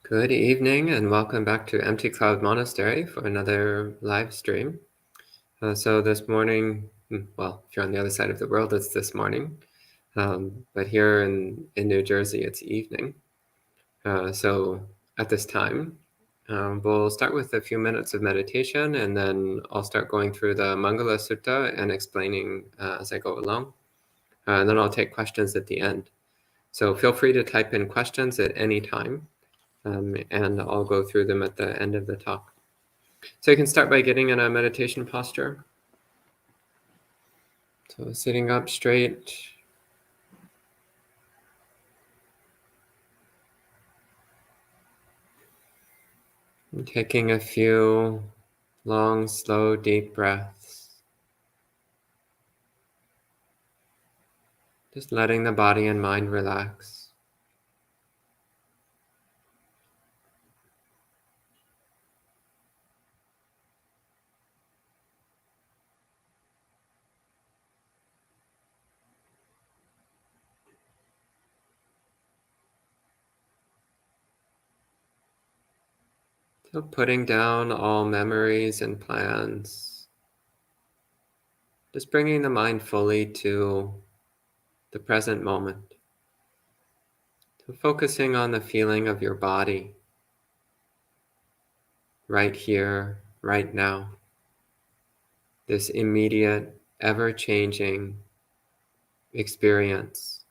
Good evening and welcome back to Empty Cloud Monastery for another live stream. So this morning, well, if you're on the other side of the world, it's this morning. But here in New Jersey, it's evening. So at this time, we'll start with a few minutes of meditation, and then I'll start going through the Mangala Sutta and explaining as I go along. And then I'll take questions at the end. So feel free to type in questions at any time. And I'll go through them at the end of the talk. So you can start by getting in a meditation posture. So sitting up straight. And taking a few long, slow, deep breaths. Just letting the body and mind relax. So putting down all memories and plans. Just bringing the mind fully to the present moment. So focusing on the feeling of your body right here, right now. This immediate, ever-changing experience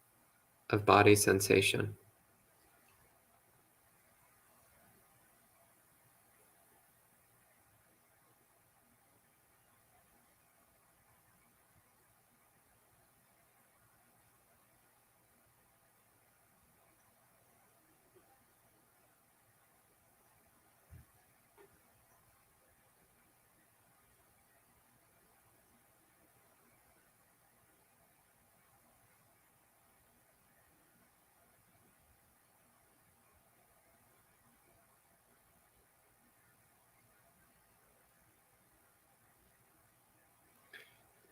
of body sensation.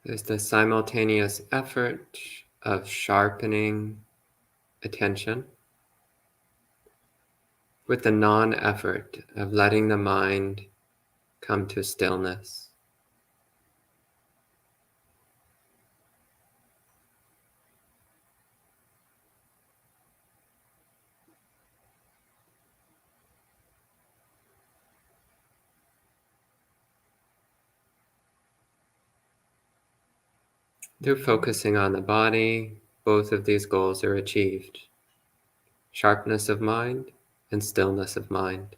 There's the simultaneous effort of sharpening attention with the non-effort of letting the mind come to stillness. Through focusing on the body, both of these goals are achieved. Sharpness of mind and stillness of mind.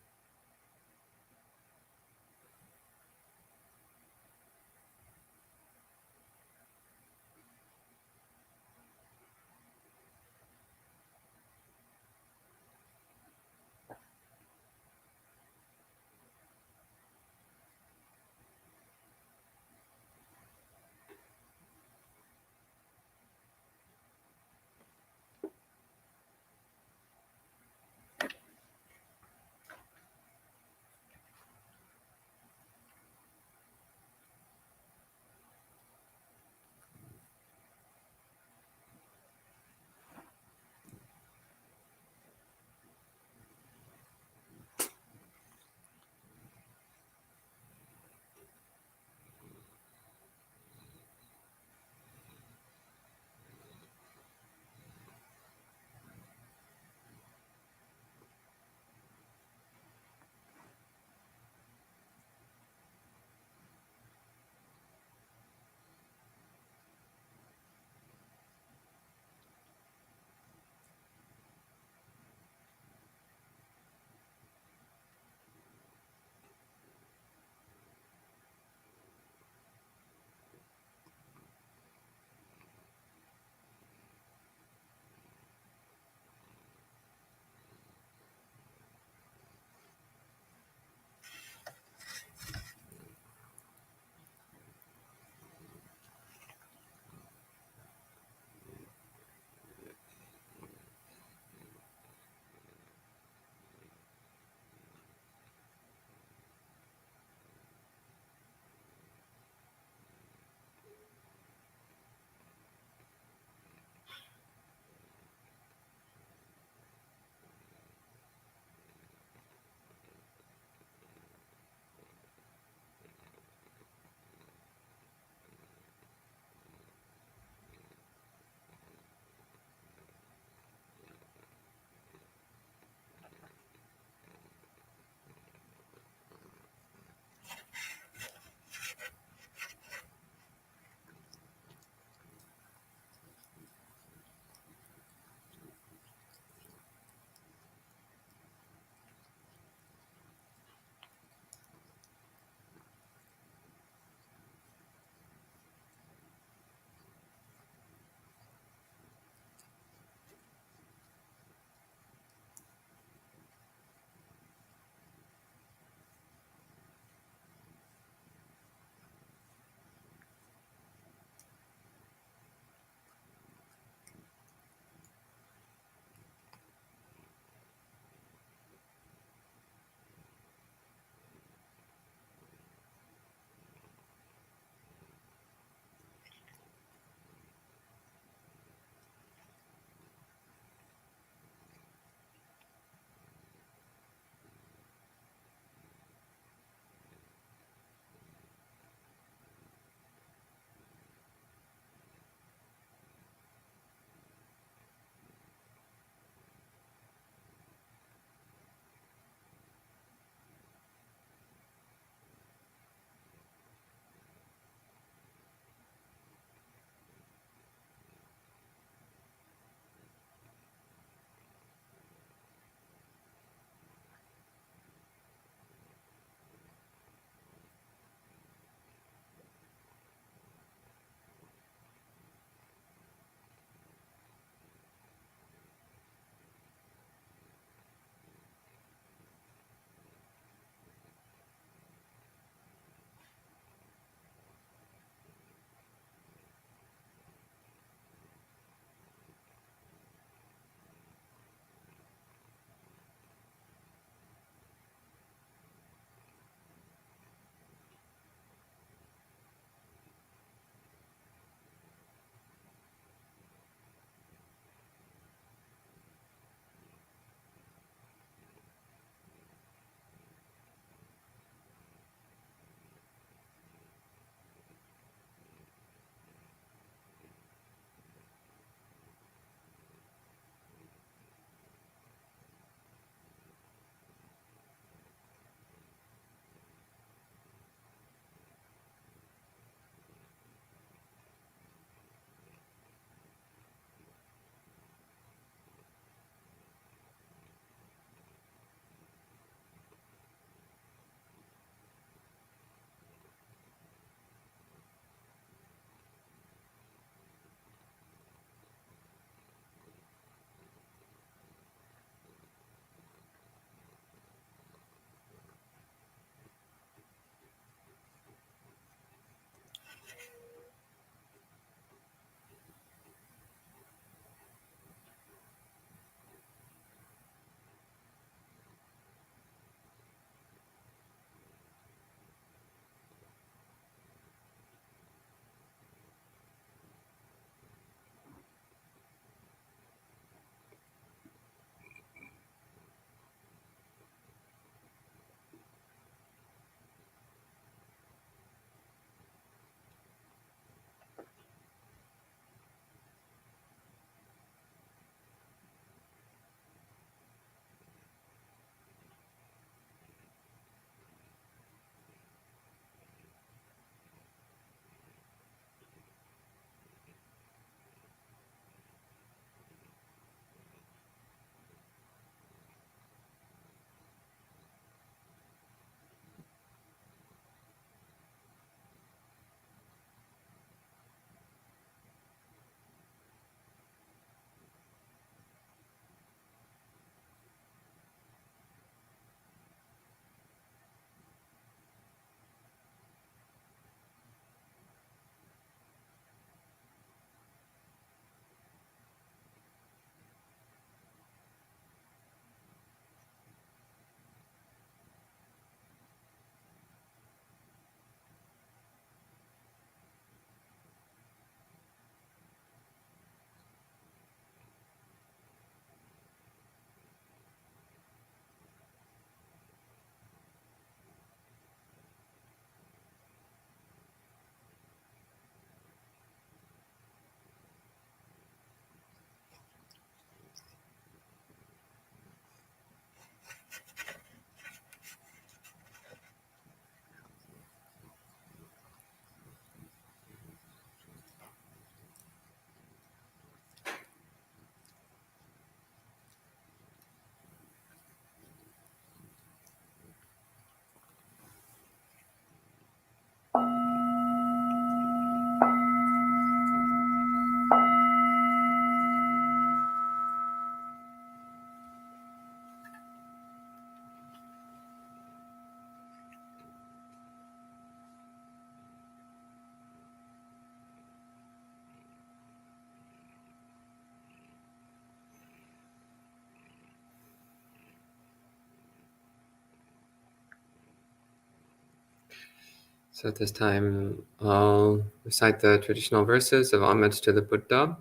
So at this time, I'll recite the traditional verses of homage to the Buddha,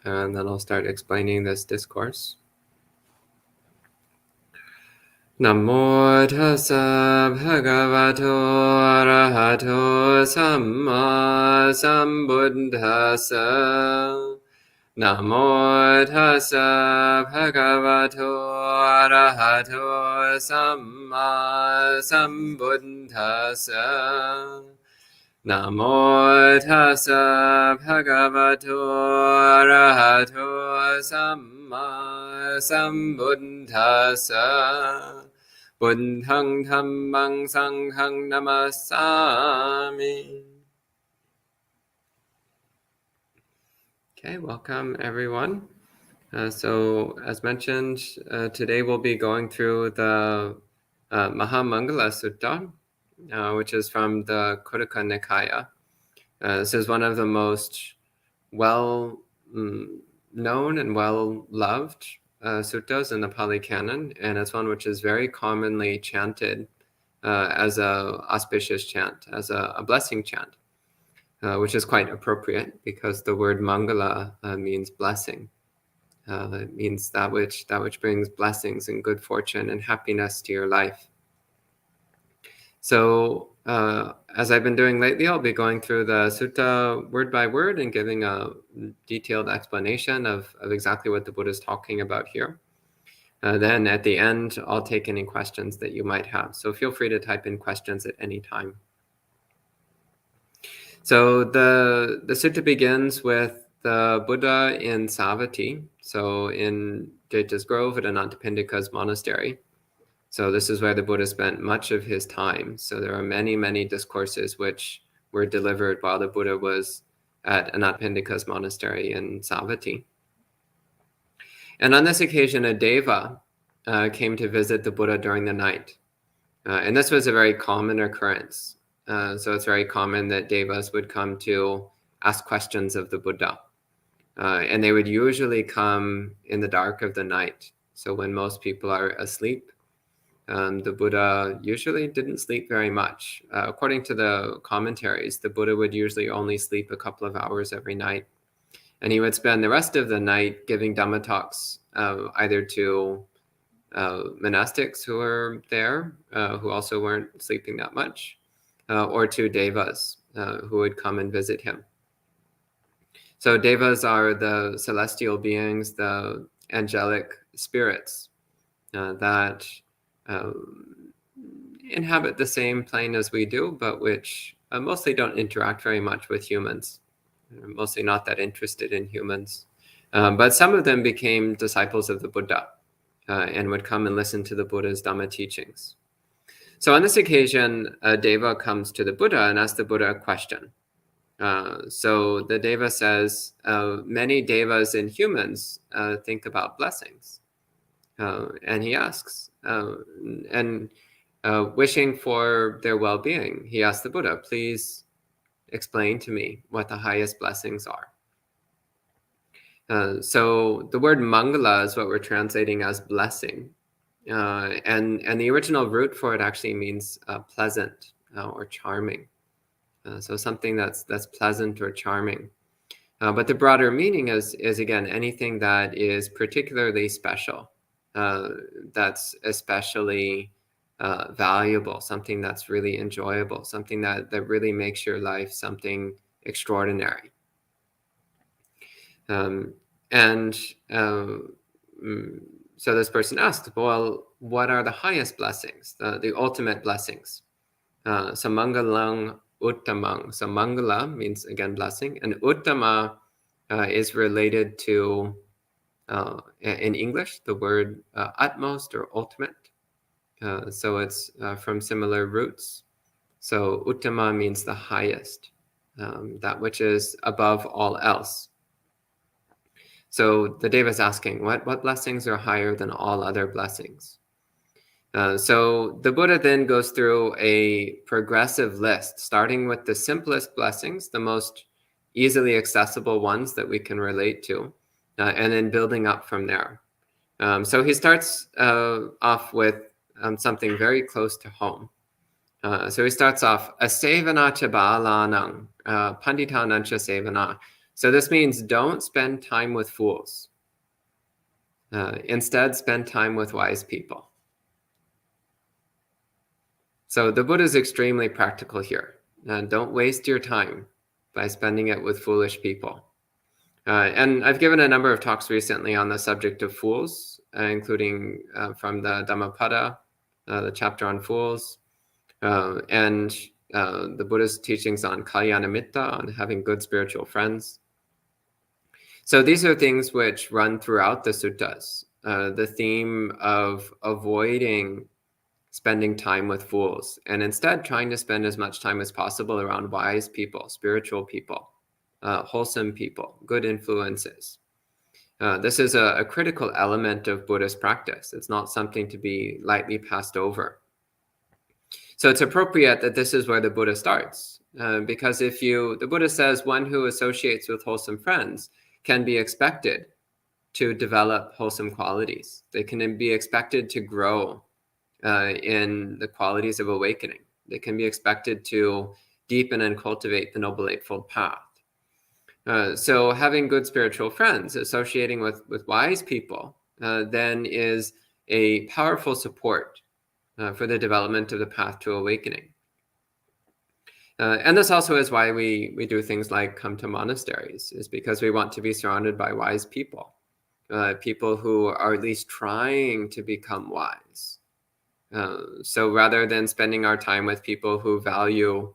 and then I'll start explaining this discourse. Namo tassa bhagavato arahato samma sambuddhassa. Namo tassa bhagavato arahato samma sambuddhassa. Namo tassa bhagavato arahato samma sambuddhassa. Buddhang dhammang sanghang namasami. Okay, welcome everyone. So as mentioned, today we'll be going through the Mangala Sutta, which is from the Khuddaka Nikaya. This is one of the most well known and well loved suttas in the Pāli canon, and it's one which is very commonly chanted as a auspicious chant, as a blessing chant, which is quite appropriate because the word Mangala means blessing. It means that which brings blessings and good fortune and happiness to your life. So as I've been doing lately, I'll be going through the sutta word by word and giving a detailed explanation of exactly what the Buddha is talking about here. Then at the end, I'll take any questions that you might have. So feel free to type in questions at any time. So the sutta begins with the Buddha in Savatthi, so in Jeta's Grove at Anathapindika's monastery. So this is where the Buddha spent much of his time. So there are many, many discourses which were delivered while the Buddha was at Anathapindika's monastery in Savatthi. And on this occasion, a deva came to visit the Buddha during the night. And this was a very common occurrence. So it's very common that devas would come to ask questions of the Buddha. And they would usually come in the dark of the night. So when most people are asleep, the Buddha usually didn't sleep very much. According to the commentaries, the Buddha would usually only sleep a couple of hours every night. And he would spend the rest of the night giving Dhamma talks, either to monastics who were there, who also weren't sleeping that much, or to devas who would come and visit him. So devas are the celestial beings, the angelic spirits that inhabit the same plane as we do, but which mostly don't interact very much with humans. They're mostly not that interested in humans. But some of them became disciples of the Buddha and would come and listen to the Buddha's Dhamma teachings. So on this occasion, a deva comes to the Buddha and asks the Buddha a question. So the deva says, many devas and humans think about blessings. And he asks, wishing for their well-being, he asks the Buddha, please explain to me what the highest blessings are. So the word Mangala is what we're translating as blessing. And the original root for it actually means pleasant or charming. So something that's pleasant or charming. But the broader meaning is again, anything that is particularly special, that's especially valuable, something that's really enjoyable, something that really makes your life something extraordinary. So this person asked, well, what are the highest blessings, the ultimate blessings? So Mangalang Uttamang. So Mangala means, again, blessing. And Uttama is related to, in English, the word utmost or ultimate. So it's from similar roots. So Uttama means the highest, that which is above all else. So the deva is asking, what blessings are higher than all other blessings? So the Buddha then goes through a progressive list, starting with the simplest blessings, the most easily accessible ones that we can relate to, and then building up from there. So he starts off with something very close to home. So he starts off, asevana cha balanang, panditanang cha sevana. So this means don't spend time with fools. Instead, spend time with wise people. So the Buddha is extremely practical here. Don't waste your time by spending it with foolish people. And I've given a number of talks recently on the subject of fools, including from the Dhammapada, the chapter on fools, and the Buddha's teachings on Kalyanamitta, on having good spiritual friends. So these are things which run throughout the suttas. The theme of avoiding spending time with fools and instead trying to spend as much time as possible around wise people, spiritual people, wholesome people, good influences. This is a critical element of Buddhist practice. It's not something to be lightly passed over. So it's appropriate that this is where the Buddha starts, because the Buddha says one who associates with wholesome friends can be expected to develop wholesome qualities. They can be expected to grow in the qualities of awakening. They can be expected to deepen and cultivate the Noble Eightfold Path. So having good spiritual friends, associating with wise people, then is a powerful support for the development of the path to awakening. And this also is why we do things like come to monasteries, is because we want to be surrounded by wise people, people who are at least trying to become wise. So rather than spending our time with people who value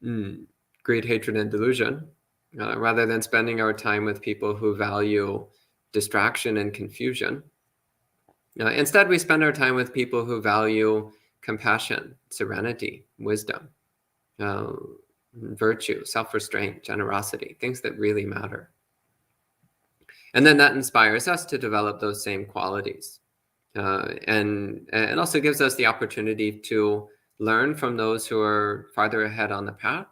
greed, hatred, and delusion, rather than spending our time with people who value distraction and confusion, instead we spend our time with people who value compassion, serenity, wisdom, virtue, self-restraint, generosity, things that really matter. And then that inspires us to develop those same qualities. And also gives us the opportunity to learn from those who are farther ahead on the path,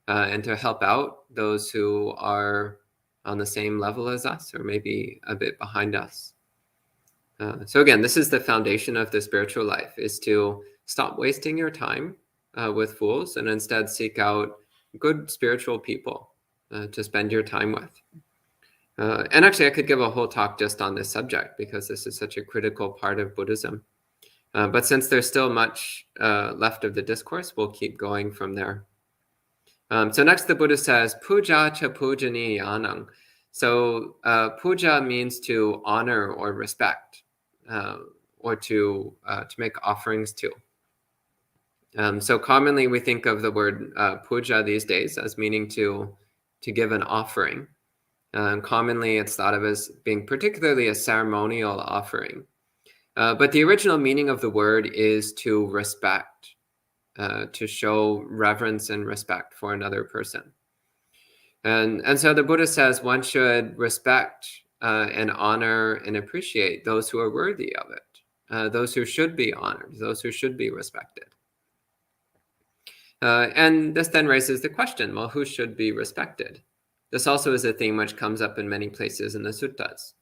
and to help out those who are on the same level as us or maybe a bit behind us. So again, this is the foundation of the spiritual life, is to stop wasting your time with fools and instead seek out good spiritual people to spend your time with. And actually, I could give a whole talk just on this subject because this is such a critical part of Buddhism. But since there's still much left of the discourse, we'll keep going from there. So next, the Buddha says, puja cha pujani yanang. So puja means to honor or respect, or to make offerings to. So commonly we think of the word puja these days as meaning to give an offering. Commonly it's thought of as being particularly a ceremonial offering. But the original meaning of the word is to respect, to show reverence and respect for another person. And so the Buddha says one should respect and honor and appreciate those who are worthy of it, those who should be honored, those who should be respected. And this then raises the question, well, who should be respected? This also is a theme which comes up in many places in the suttas.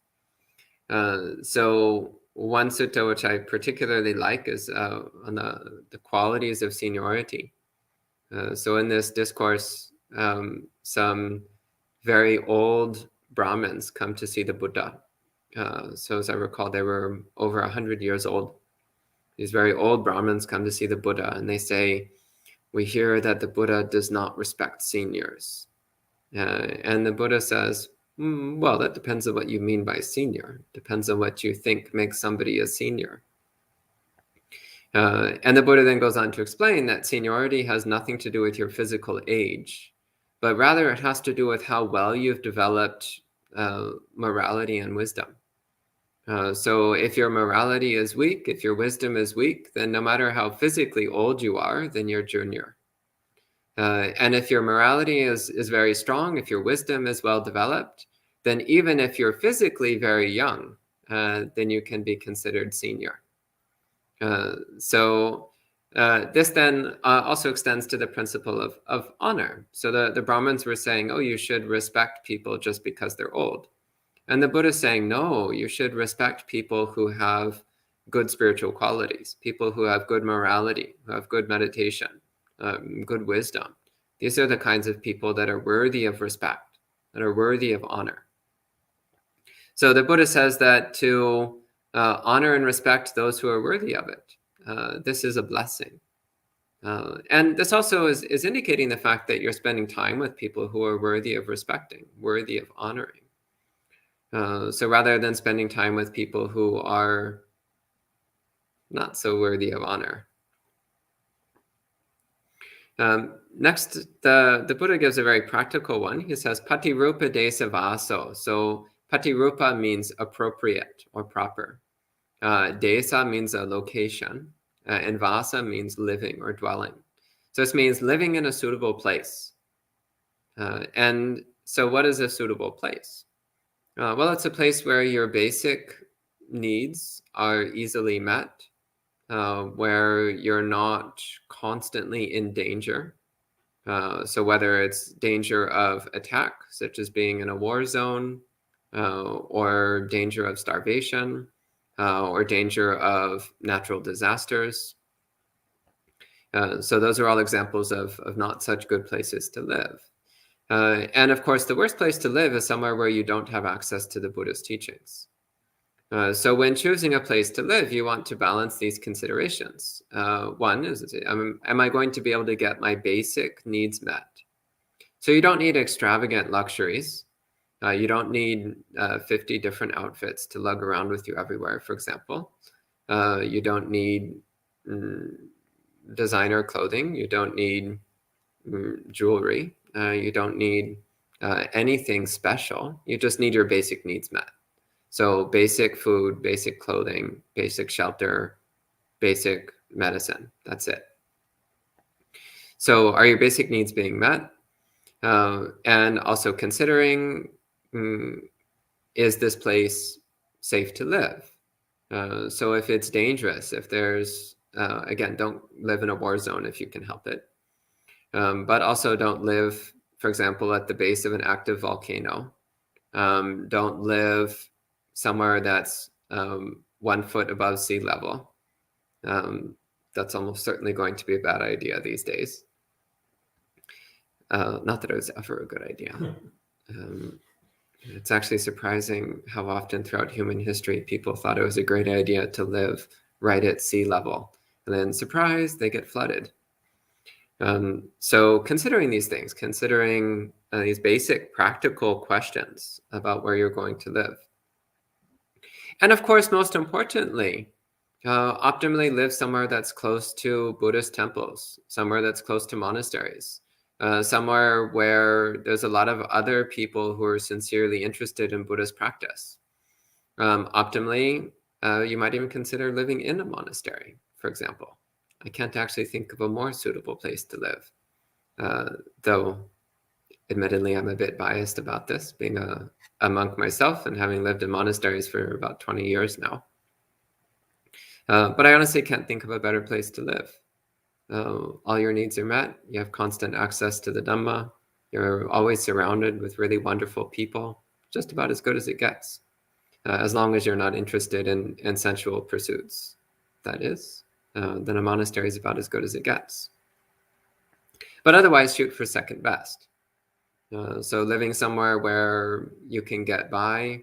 So one sutta which I particularly like is on the qualities of seniority. So in this discourse, some very old Brahmins come to see the Buddha. So as I recall, they were over 100 years old. These very old Brahmins come to see the Buddha and they say, we hear that the Buddha does not respect seniors. And the Buddha says, well, that depends on what you mean by senior. Depends on what you think makes somebody a senior. And the Buddha then goes on to explain that seniority has nothing to do with your physical age, but rather it has to do with how well you've developed morality and wisdom. So if your morality is weak, if your wisdom is weak, then no matter how physically old you are, then you're junior. And if your morality is very strong, if your wisdom is well developed, then even if you're physically very young, then you can be considered senior. So this then also extends to the principle of honor. So the Brahmins were saying, oh, you should respect people just because they're old. And the Buddha is saying, no, you should respect people who have good spiritual qualities, people who have good morality, who have good meditation, good wisdom. These are the kinds of people that are worthy of respect, that are worthy of honor. So the Buddha says that to honor and respect those who are worthy of it, this is a blessing. And this also is indicating the fact that you're spending time with people who are worthy of respecting, worthy of honoring. So rather than spending time with people who are not so worthy of honor. Next, the Buddha gives a very practical one. He says, patirupa desa vaso. So patirupa means appropriate or proper. Desa means a location. And vasa means living or dwelling. So this means living in a suitable place. And so what is a suitable place? Well, it's a place where your basic needs are easily met, where you're not constantly in danger. So whether it's danger of attack, such as being in a war zone, or danger of starvation, or danger of natural disasters. So those are all examples of not such good places to live. And of course, the worst place to live is somewhere where you don't have access to the Buddha's teachings. So when choosing a place to live, you want to balance these considerations. One is, am I going to be able to get my basic needs met? So you don't need extravagant luxuries. You don't need 50 different outfits to lug around with you everywhere, for example. You don't need designer clothing. You don't need jewelry. You don't need anything special. You just need your basic needs met. So basic food, basic clothing, basic shelter, basic medicine. That's it. So are your basic needs being met? And also considering, is this place safe to live? So if it's dangerous, if there's, again, don't live in a war zone if you can help it. But also don't live, for example, at the base of an active volcano. Don't live somewhere that's 1 foot above sea level. That's almost certainly going to be a bad idea these days. Not that it was ever a good idea. It's actually surprising how often throughout human history people thought it was a great idea to live right at sea level. And then, surprise, they get flooded. So considering these things, considering these basic practical questions about where you're going to live. And of course, most importantly, optimally live somewhere that's close to Buddhist temples, somewhere that's close to monasteries, somewhere where there's a lot of other people who are sincerely interested in Buddhist practice. Optimally, you might even consider living in a monastery, for example. I can't actually think of a more suitable place to live, though admittedly I'm a bit biased about this, being a monk myself and having lived in monasteries for about 20 years now. But I honestly can't think of a better place to live. All your needs are met. You have constant access to the Dhamma. You're always surrounded with really wonderful people, just about as good as it gets, as long as you're not interested in sensual pursuits. That is, then a monastery is about as good as it gets. But otherwise, shoot for second best. So living somewhere where you can get by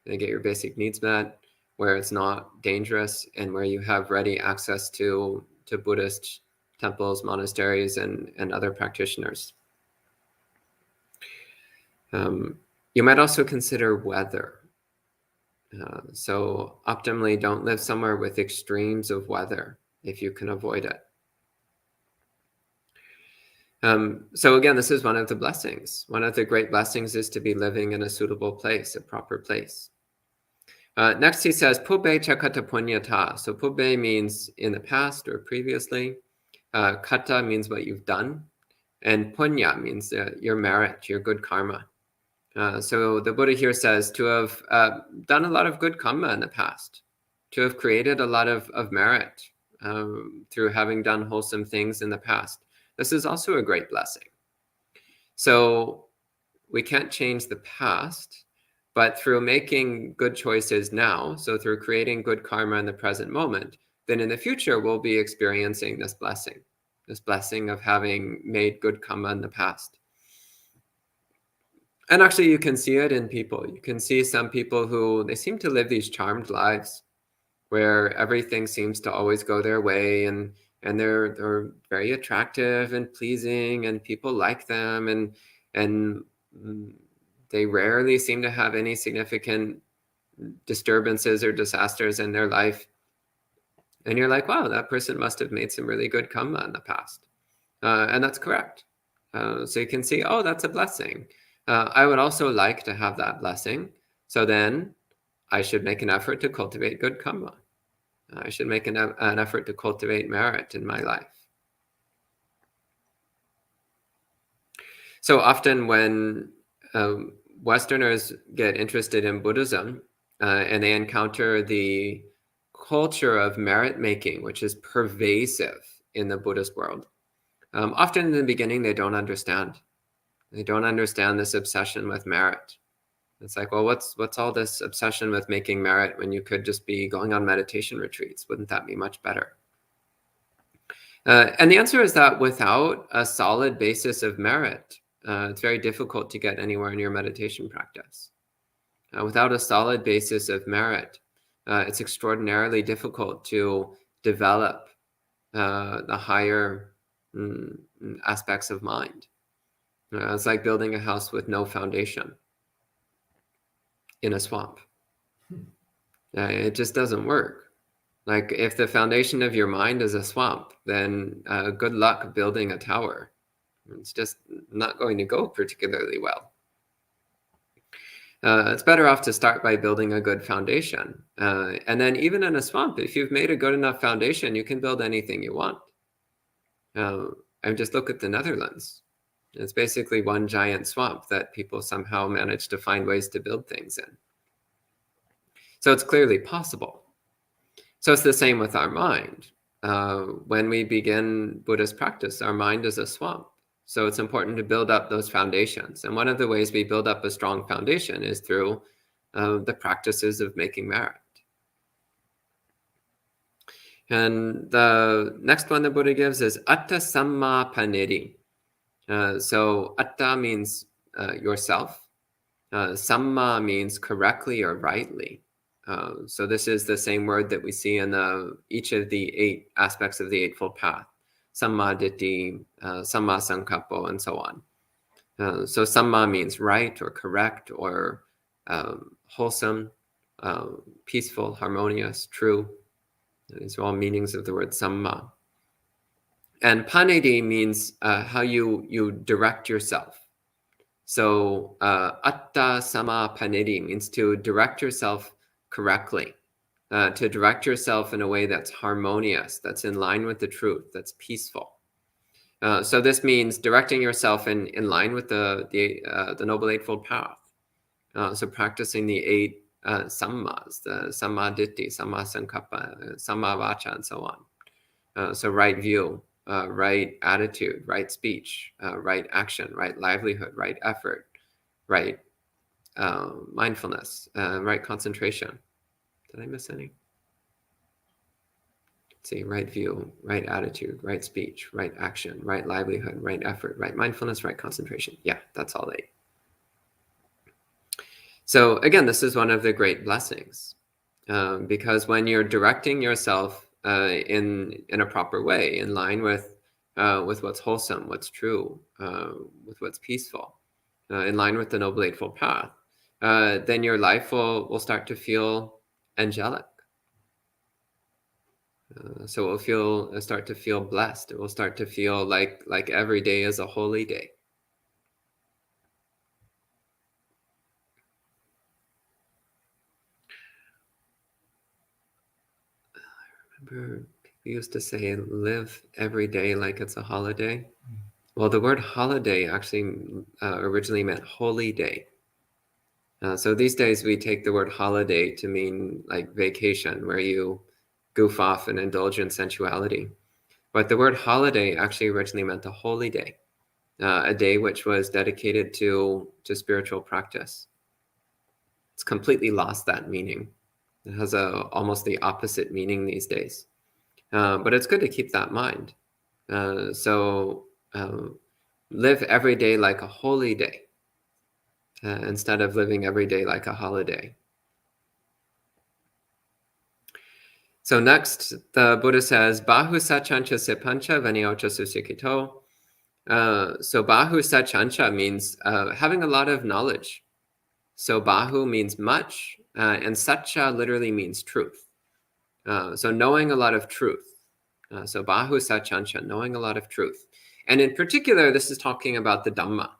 and get your basic needs met, where it's not dangerous, and where you have ready access to Buddhist temples, monasteries, and other practitioners. You might also consider weather. So optimally, don't live somewhere with extremes of weather if you can avoid it. So again, this is one of the blessings. One of the great blessings is to be living in a suitable place, a proper place. Next, he says, Pubbe chakata punyata. So pubbe means in the past or previously. Kata means what you've done. And punya means your merit, your good karma. So the Buddha here says to have done a lot of good karma in the past, to have created a lot of merit through having done wholesome things in the past. This is also a great blessing. So we can't change the past, But through making good choices now, so through creating good karma in the present moment, then in the future we'll be experiencing this blessing of having made good karma in the past. And actually, you can see it in people. You can see some people who they seem to live these charmed lives where everything seems to always go their way, and they're very attractive and pleasing, and people like them, and they rarely seem to have any significant disturbances or disasters in their life. And you're like, wow, that person must have made some really good karma in the past. And that's correct. So you can see, oh, that's a blessing. I would also like to have that blessing. So then I should make an effort to cultivate good karma. I should make an effort to cultivate merit in my life. So often when Westerners get interested in Buddhism and they encounter the culture of merit making, which is pervasive in the Buddhist world, often in the beginning they don't understand. They don't understand this obsession with merit. It's like, well, what's all this obsession with making merit when you could just be going on meditation retreats? Wouldn't that be much better? And the answer is that without a solid basis of merit, it's very difficult to get anywhere in your meditation practice. Without a solid basis of merit, it's extraordinarily difficult to develop the higher aspects of mind. It's like building a house with no foundation in a swamp. It just doesn't work. Like if the foundation of your mind is a swamp, then good luck building a tower. It's just not going to go particularly well. It's better off to start by building a good foundation. And then even in a swamp, if you've made a good enough foundation, you can build anything you want. And just look at the Netherlands. It's basically one giant swamp that people somehow manage to find ways to build things in. So it's clearly possible. So it's the same with our mind. When we begin Buddhist practice, our mind is a swamp. So it's important to build up those foundations. And one of the ways we build up a strong foundation is through the practices of making merit. And the next one the Buddha gives is Atta Samma Paneti. So Atta means yourself. Samma means correctly or rightly. So this is the same word that we see in each of the 8 aspects of the Eightfold Path. Samma Ditti, Samma Sankappo, and so on. So Samma means right or correct or wholesome, peaceful, harmonious, true. These are all meanings of the word Samma. And Paneti means how you direct yourself. So Atta Samma Paneti means to direct yourself correctly, to direct yourself in a way that's harmonious, that's in line with the truth, that's peaceful. So this means directing yourself in line with the Noble Eightfold Path. So practicing the 8 sammas, the samma ditti, samma sankappa, samma vacha, and so on. So right view, right attitude, right speech, right action, right livelihood, right effort, right mindfulness, right concentration. Did I miss any? Let's see, right view, right attitude, right speech, right action, right livelihood, right effort, right mindfulness, right concentration. Yeah, that's all 8. So again, this is one of the great blessings, because when you're directing yourself in a proper way, in line with what's wholesome, what's true, with what's peaceful, in line with the Noble Eightfold Path, then your life will start to feel angelic. So it will start to feel blessed. It will start to feel like every day is a holy day. I remember people used to say, live every day like it's a holiday. Well, the word holiday actually originally meant holy day. So these days we take the word holiday to mean like vacation, where you goof off and indulge in sensuality. But the word holiday actually originally meant a holy day, a day which was dedicated to spiritual practice. It's completely lost that meaning. It has almost the opposite meaning these days. But it's good to keep that in mind. So live every day like a holy day instead of living every day like a holiday. So next, the Buddha says, Bahu sachancha sepancha vaniocha susikito. So Bahu sachancha means having a lot of knowledge. So Bahu means much, and Satcha literally means truth. So knowing a lot of truth. So Bahu Sachancha, knowing a lot of truth. And in particular, this is talking about the Dhamma.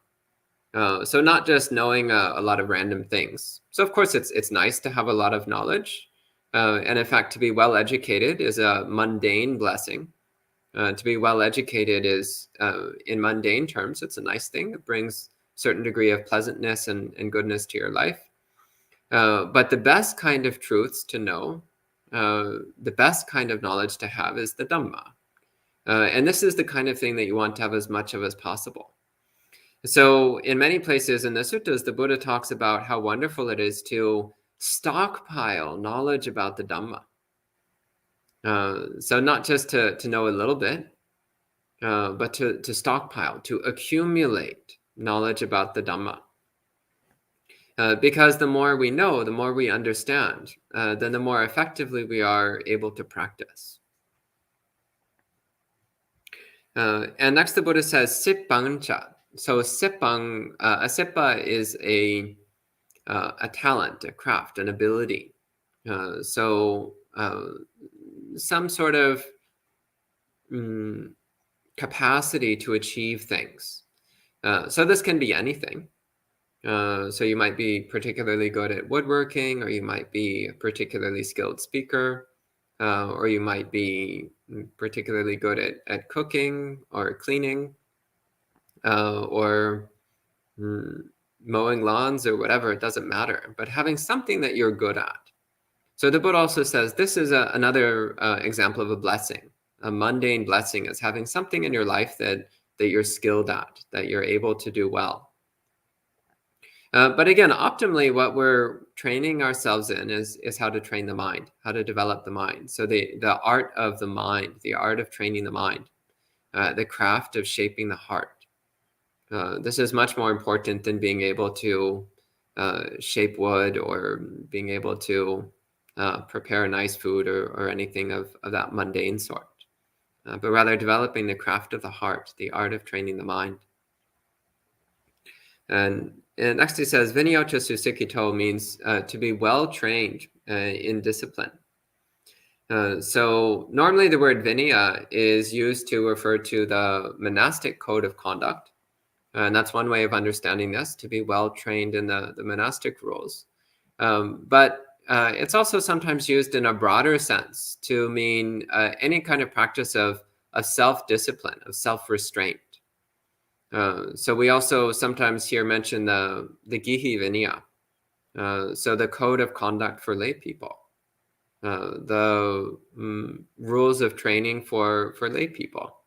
So not just knowing a lot of random things. So of course, it's nice to have a lot of knowledge. And in fact, to be well educated is a mundane blessing. To be well educated is, in mundane terms, it's a nice thing. It brings a certain degree of pleasantness and goodness to your life. But the best kind of truths to know, the best kind of knowledge to have is the Dhamma. And this is the kind of thing that you want to have as much of as possible. So in many places in the suttas, the Buddha talks about how wonderful it is to stockpile knowledge about the Dhamma. So not just to know a little bit, but to stockpile, to accumulate knowledge about the Dhamma. Because the more we know, the more we understand, then the more effectively we are able to practice. And next the Buddha says, Sippangcha. So sippang, a sippa is a talent, a craft, an ability. So some sort of capacity to achieve things. So this can be anything. So you might be particularly good at woodworking, or you might be a particularly skilled speaker, or you might be particularly good at cooking or cleaning, or mowing lawns or whatever. It doesn't matter. But having something that you're good at. So the Buddha also says this is another example of a blessing. A mundane blessing is having something in your life that you're skilled at, that you're able to do well. But again, optimally, what we're training ourselves in is how to train the mind, how to develop the mind. So the art of the mind, the art of training the mind, the craft of shaping the heart. This is much more important than being able to shape wood or being able to prepare nice food or anything of that mundane sort, but rather developing the craft of the heart, the art of training the mind. And next he says, Vinyocha susikito means to be well trained in discipline. So normally the word vinaya is used to refer to the monastic code of conduct. And that's one way of understanding this, to be well trained in the monastic rules. But it's also sometimes used in a broader sense to mean any kind of practice of self-discipline, of self-restraint. So we also sometimes hear mention the Gihi Vinaya, so the code of conduct for lay people, the rules of training for lay people.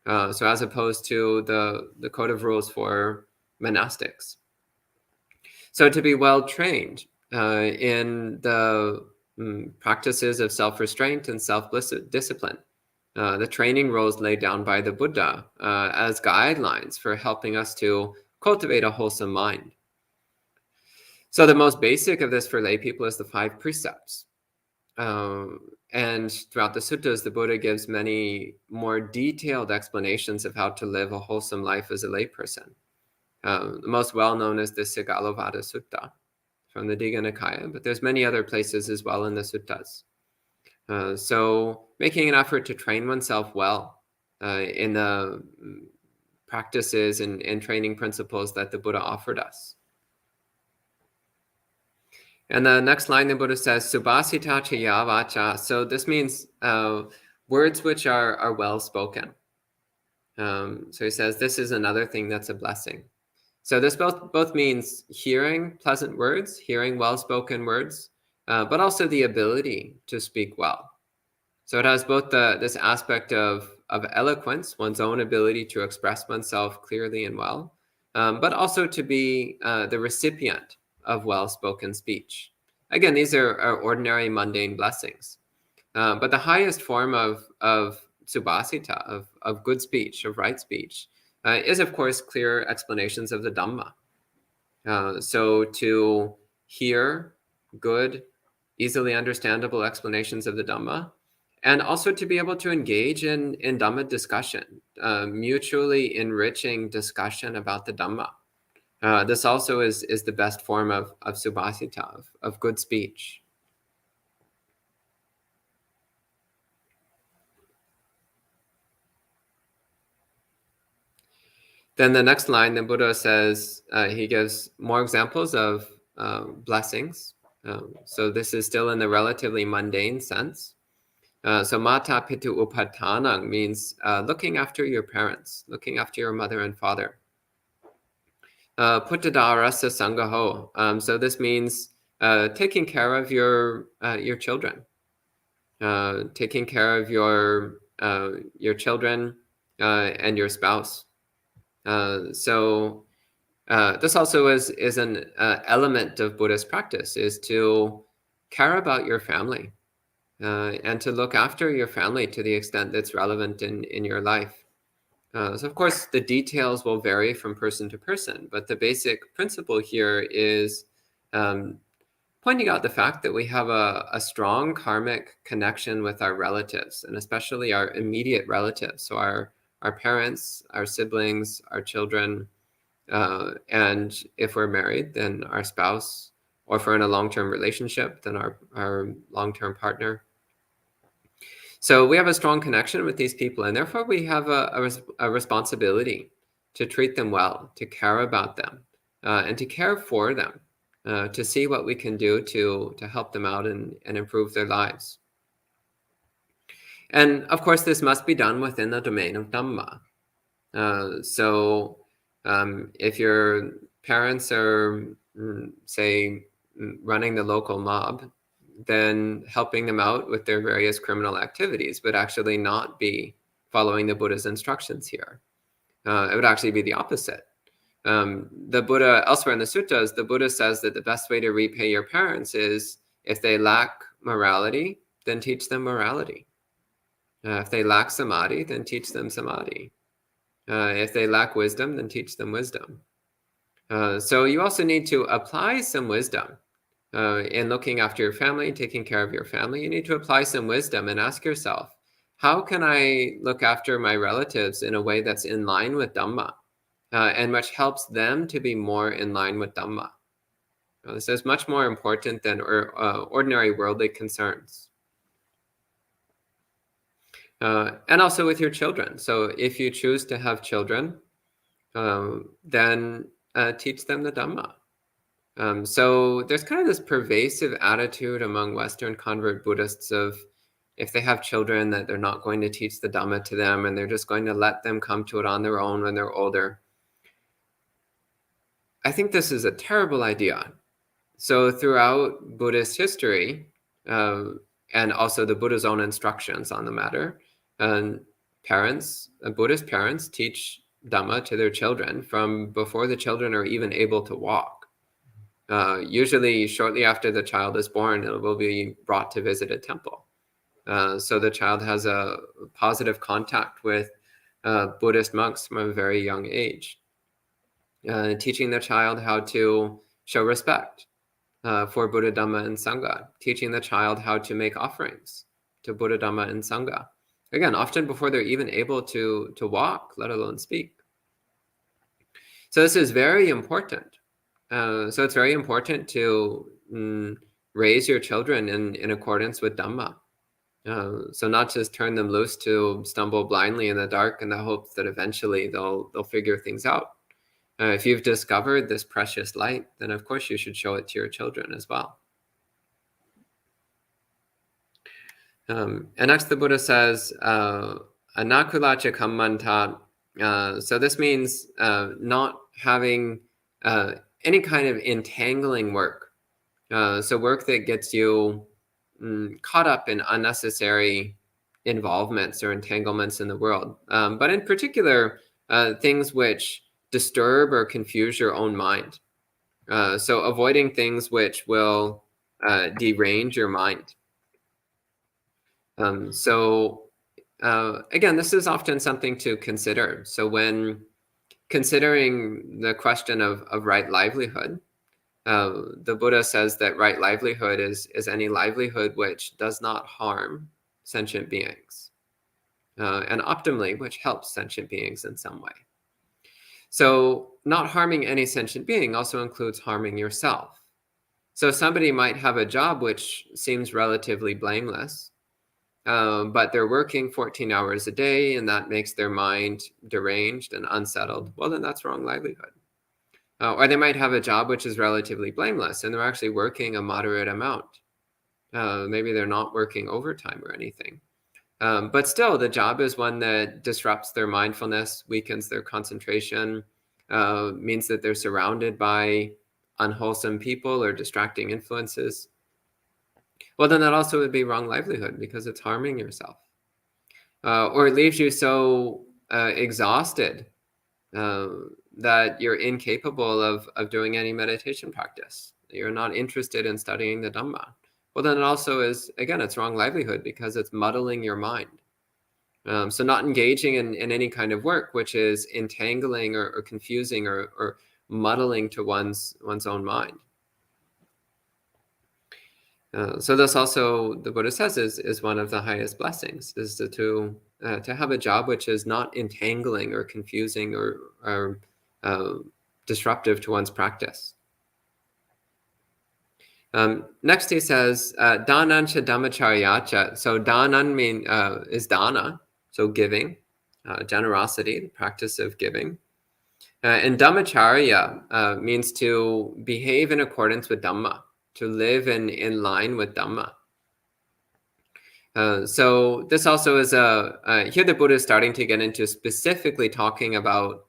So as opposed to the code of rules for monastics. So to be well trained in the practices of self-restraint and self-discipline. The training rules laid down by the Buddha as guidelines for helping us to cultivate a wholesome mind. So the most basic of this for lay people is the 5 precepts. And throughout the suttas, the Buddha gives many more detailed explanations of how to live a wholesome life as a layperson. The most well-known is the Sigalovada Sutta from the Digha Nikaya, but there's many other places as well in the suttas. So making an effort to train oneself well in the practices and training principles that the Buddha offered us. And the next line, the Buddha says, Subhasita chaya vacha. So this means words which are well spoken. So he says, this is another thing that's a blessing. So this both means hearing pleasant words, hearing well-spoken words, but also the ability to speak well. So it has both this aspect of eloquence, one's own ability to express oneself clearly and well, but also to be the recipient well-spoken speech. Again, these are ordinary mundane blessings. But the highest form of subhasita, of good speech, of right speech, is of course clear explanations of the Dhamma. So to hear good, easily understandable explanations of the Dhamma, and also to be able to engage in Dhamma discussion, mutually enriching discussion about the Dhamma. This also is the best form of subhasita, of good speech. Then the next line, the Buddha says, he gives more examples of blessings. So this is still in the relatively mundane sense. So mata pitu upatanang means looking after your parents, looking after your mother and father. Puttadarasa sangaho. So this means taking care of your children, taking care of your children and your spouse. So this also is an element of Buddhist practice, is to care about your family and to look after your family to the extent that's relevant in your life. So of course, the details will vary from person to person, but the basic principle here is pointing out the fact that we have a strong karmic connection with our relatives, and especially our immediate relatives. So our parents, our siblings, our children, and if we're married, then our spouse, or if we're in a long-term relationship, then our long-term partner. So we have a strong connection with these people, and therefore we have a responsibility to treat them well, to care about them, and to care for them, to see what we can do to help them out and improve their lives. And of course, this must be done within the domain of Dhamma. So if your parents are, say, running the local mob, then helping them out with their various criminal activities would actually not be following the Buddha's instructions here. It would actually be the opposite. The Buddha, elsewhere in the suttas, the Buddha says that the best way to repay your parents is, if they lack morality, then teach them morality. If they lack samadhi, then teach them samadhi. If they lack wisdom, then teach them wisdom. So you also need to apply some wisdom. In looking after your family, taking care of your family, you need to apply some wisdom and ask yourself, how can I look after my relatives in a way that's in line with Dhamma, and which helps them to be more in line with Dhamma? This is much more important than ordinary worldly concerns. And also with your children. So if you choose to have children, then teach them the Dhamma. So there's kind of this pervasive attitude among Western convert Buddhists of, if they have children, that they're not going to teach the Dhamma to them, and they're just going to let them come to it on their own when they're older. I think this is a terrible idea. So throughout Buddhist history, and also the Buddha's own instructions on the matter, Buddhist parents teach Dhamma to their children from before the children are even able to walk. Usually shortly after the child is born, it will be brought to visit a temple. So the child has a positive contact with Buddhist monks from a very young age, teaching the child how to show respect for Buddha, Dhamma, and Sangha, teaching the child how to make offerings to Buddha, Dhamma, and Sangha. Again, often before they're even able to walk, let alone speak. So this is very important. So it's very important to raise your children in accordance with Dhamma. So not just turn them loose to stumble blindly in the dark in the hopes that eventually they'll figure things out. If you've discovered this precious light, then of course you should show it to your children as well. And next the Buddha says, anakulacha kammanta. So this means not having any kind of entangling work. So work that gets you caught up in unnecessary involvements or entanglements in the world. But in particular, things which disturb or confuse your own mind. So avoiding things which will derange your mind. Again, this is often something to consider. So when considering the question of right livelihood, the Buddha says that right livelihood is any livelihood which does not harm sentient beings, and optimally, which helps sentient beings in some way. So not harming any sentient being also includes harming yourself. So somebody might have a job which seems relatively blameless, but they're working 14 hours a day and that makes their mind deranged and unsettled. Well, then that's wrong livelihood. Or they might have a job which is relatively blameless and they're actually working a moderate amount. Maybe they're not working overtime or anything. But still, the job is one that disrupts their mindfulness, weakens their concentration, means that they're surrounded by unwholesome people or distracting influences. Well, then that also would be wrong livelihood because it's harming yourself. Or it leaves you so exhausted that you're incapable of doing any meditation practice. You're not interested in studying the Dhamma. Well, then it also is, again, it's wrong livelihood because it's muddling your mind. So not engaging in any kind of work which is entangling or confusing or muddling to one's own mind. So this also, the Buddha says, is one of the highest blessings, is to have a job which is not entangling or confusing or disruptive to one's practice. Next he says, danan cha dhammacharyacha. So danan is dana, so giving, generosity, the practice of giving. And dhammacharya means to behave in accordance with Dhamma, to live in line with Dhamma. So this also is here the Buddha is starting to get into specifically talking about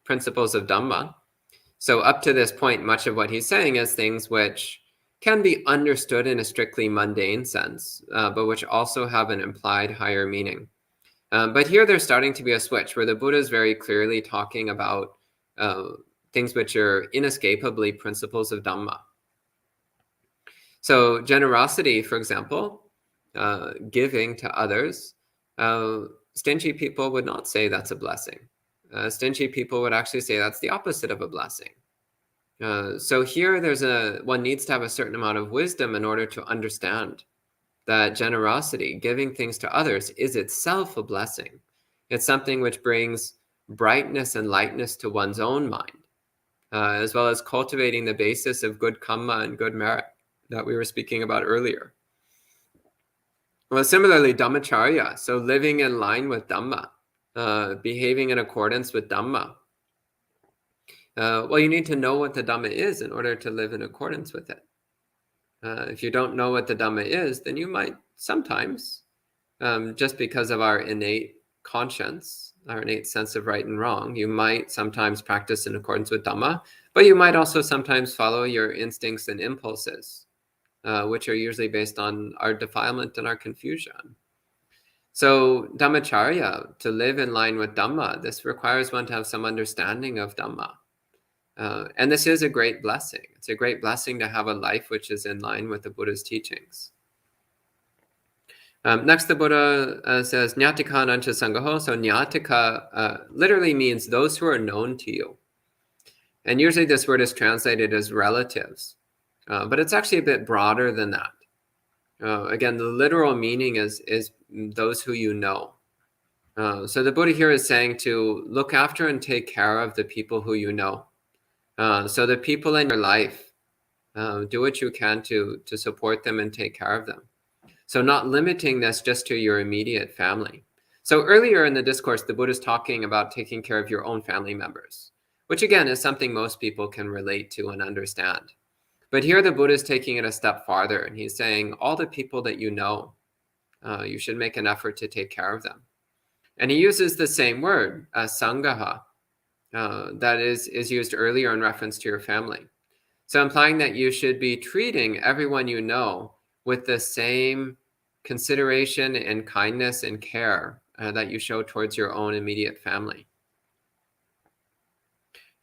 principles of Dhamma. So up to this point, much of what he's saying is things which can be understood in a strictly mundane sense, but which also have an implied higher meaning. But here there's starting to be a switch where the Buddha is very clearly talking about things which are inescapably principles of Dhamma. So generosity, for example, giving to others, stingy people would not say that's a blessing. Stingy people would actually say that's the opposite of a blessing. So here one needs to have a certain amount of wisdom in order to understand that generosity, giving things to others, is itself a blessing. It's something which brings brightness and lightness to one's own mind, as well as cultivating the basis of good karma and good merit that we were speaking about earlier. Well, similarly, dhammacharya, so living in line with Dhamma, behaving in accordance with Dhamma. Well, you need to know what the Dhamma is in order to live in accordance with it. If you don't know what the Dhamma is, then you might sometimes, just because of our innate conscience, our innate sense of right and wrong, you might sometimes practice in accordance with Dhamma, but you might also sometimes follow your instincts and impulses, which are usually based on our defilement and our confusion. So dhammacharya, to live in line with Dhamma, this requires one to have some understanding of Dhamma. And this is a great blessing. It's a great blessing to have a life which is in line with the Buddha's teachings. Next, the Buddha says, Nyatika nancha sangaho. So nyatika literally means those who are known to you. And usually this word is translated as relatives. But it's actually a bit broader than that. Again, the literal meaning is those who you know. So the Buddha here is saying to look after and take care of the people who you know. So the people in your life, do what you can to support them and take care of them. So not limiting this just to your immediate family. So earlier in the discourse, the Buddha is talking about taking care of your own family members, which again is something most people can relate to and understand. But here the Buddha is taking it a step farther, and he's saying all the people that you know, you should make an effort to take care of them. And he uses the same word, sangaha, that is used earlier in reference to your family. So implying that you should be treating everyone you know with the same consideration and kindness and care that you show towards your own immediate family.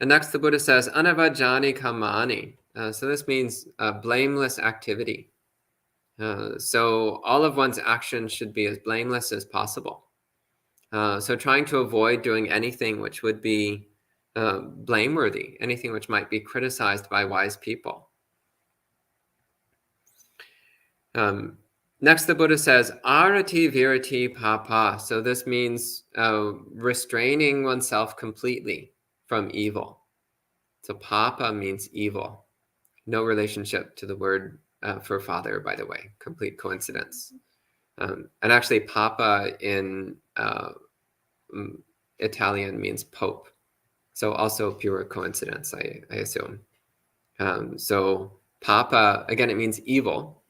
And next, the Buddha says, anavajani kamani. So this means blameless activity. So all of one's actions should be as blameless as possible. So trying to avoid doing anything which would be blameworthy, anything which might be criticized by wise people. Next, the Buddha says, arati virati papa. So this means restraining oneself completely from evil. So papa means evil. No relationship to the word for father, by the way. Complete coincidence. And actually, papa in Italian means pope. So also pure coincidence, I assume. So papa, again, it means evil.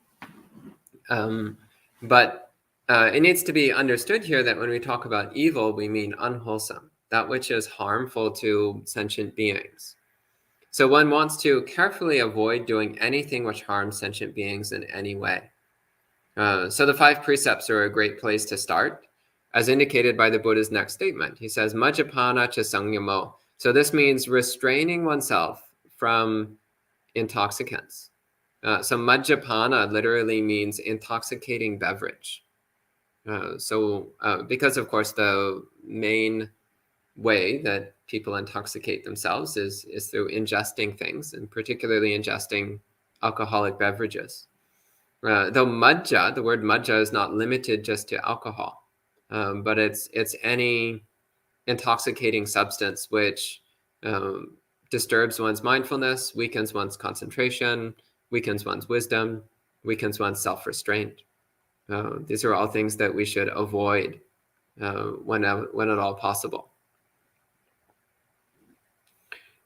But it needs to be understood here that when we talk about evil, we mean unwholesome, that which is harmful to sentient beings. So one wants to carefully avoid doing anything which harms sentient beings in any way. So the 5 precepts are a great place to start, as indicated by the Buddha's next statement. He says, Majjapana cha sangyamo. So this means restraining oneself from intoxicants. So Majjapana literally means intoxicating beverage. Because, of course, the main way that people intoxicate themselves is through ingesting things, and particularly ingesting alcoholic beverages. Though majja, the word majja is not limited just to alcohol, but it's any intoxicating substance which disturbs one's mindfulness, weakens one's concentration, weakens one's wisdom, weakens one's self-restraint. These are all things that we should avoid when at all possible.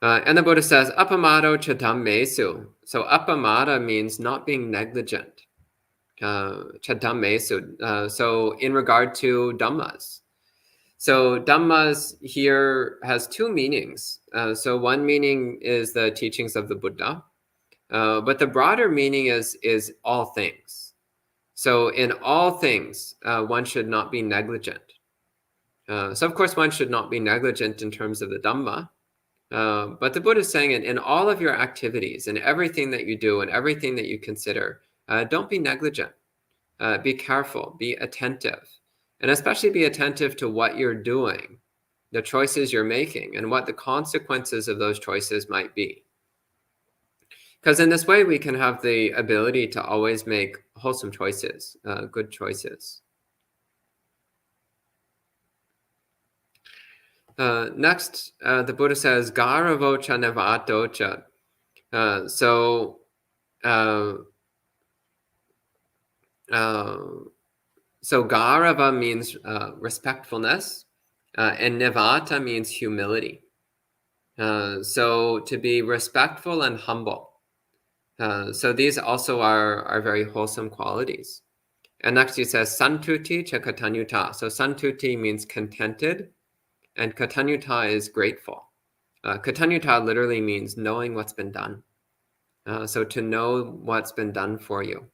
And the Buddha says, appamado chadammesu. So appamada means not being negligent. Chadammesu. So in regard to dhammas. So dhammas here has 2 meanings. So one meaning is the teachings of the Buddha, but the broader meaning is all things. So in all things, one should not be negligent. So of course, one should not be negligent in terms of the Dhamma, but the Buddha is saying in all of your activities and everything that you do and everything that you consider, don't be negligent. Be careful, be attentive, and especially be attentive to what you're doing, the choices you're making, and what the consequences of those choices might be. Because in this way, we can have the ability to always make wholesome choices, good choices. Next, the Buddha says, Garavocha nevatocha. So garava means respectfulness, and nevata means humility. So to be respectful and humble. So these also are very wholesome qualities. And next he says, santuti cha katanyuta. So santuti means contented, and katanyuta is grateful. Katanyuta literally means knowing what's been done. So to know what's been done for you,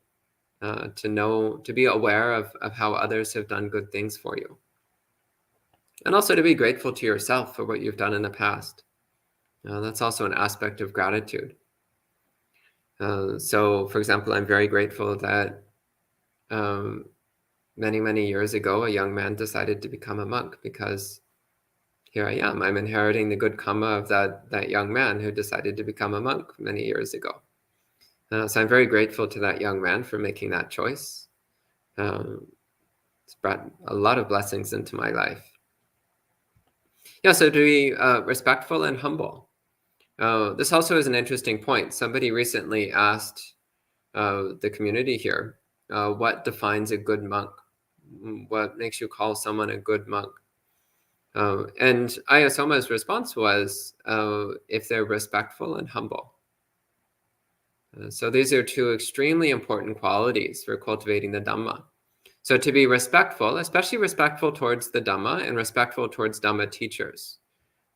to be aware of how others have done good things for you. And also to be grateful to yourself for what you've done in the past. That's also an aspect of gratitude. So, for example, I'm very grateful that many, many years ago, a young man decided to become a monk, because here I am. I'm inheriting the good karma of that young man who decided to become a monk many years ago. So I'm very grateful to that young man for making that choice. It's brought a lot of blessings into my life. Yeah, so to be respectful and humble. This also is an interesting point. Somebody recently asked the community here, what defines a good monk? What makes you call someone a good monk? And Ayasoma's response was, if they're respectful and humble. So these are 2 extremely important qualities for cultivating the Dhamma. So to be respectful, especially respectful towards the Dhamma and respectful towards Dhamma teachers.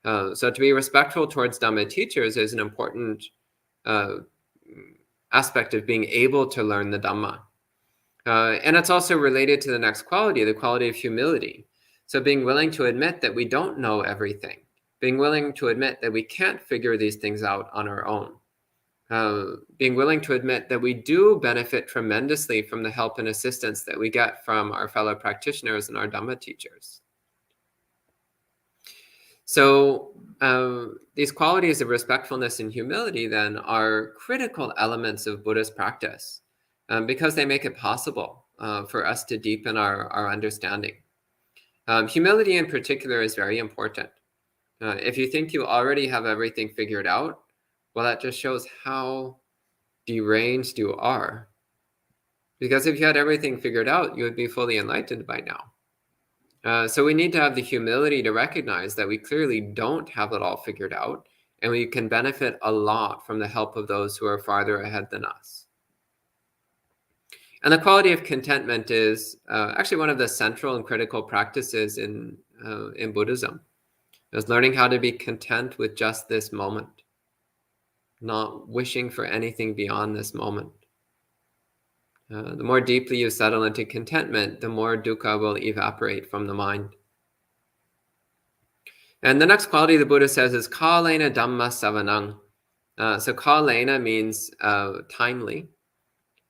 So to be respectful towards Dhamma teachers is an important aspect of being able to learn the Dhamma. And it's also related to the next quality, the quality of humility. So being willing to admit that we don't know everything, being willing to admit that we can't figure these things out on our own, being willing to admit that we do benefit tremendously from the help and assistance that we get from our fellow practitioners and our Dhamma teachers. So these qualities of respectfulness and humility then are critical elements of Buddhist practice because they make it possible for us to deepen our understanding. Humility in particular is very important. If you think you already have everything figured out, well, that just shows how deranged you are. Because if you had everything figured out, you would be fully enlightened by now. So we need to have the humility to recognize that we clearly don't have it all figured out, and we can benefit a lot from the help of those who are farther ahead than us. And the quality of contentment is actually one of the central and critical practices in Buddhism. Is learning how to be content with just this moment, not wishing for anything beyond this moment. The more deeply you settle into contentment, the more dukkha will evaporate from the mind. And the next quality the Buddha says is kalena dhamma savanang. So kalena means timely,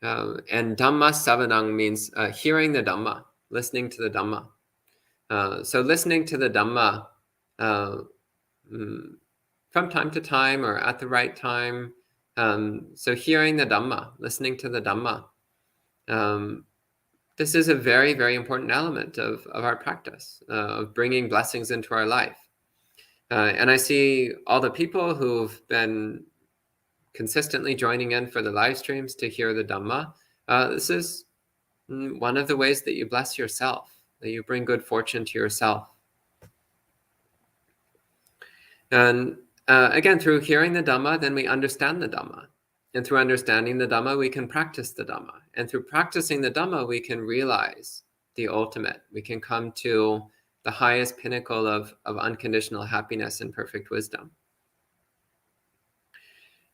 and dhamma savanang means hearing the Dhamma, listening to the Dhamma. So listening to the Dhamma from time to time or at the right time. So hearing the Dhamma, listening to the Dhamma. This is a very, very important element of our practice, of bringing blessings into our life. And I see all the people who've been consistently joining in for the live streams to hear the Dhamma. This is one of the ways that you bless yourself, that you bring good fortune to yourself. And again, through hearing the Dhamma, then we understand the Dhamma. And through understanding the Dhamma, we can practice the Dhamma. And through practicing the Dhamma, we can realize the ultimate. We can come to the highest pinnacle of unconditional happiness and perfect wisdom.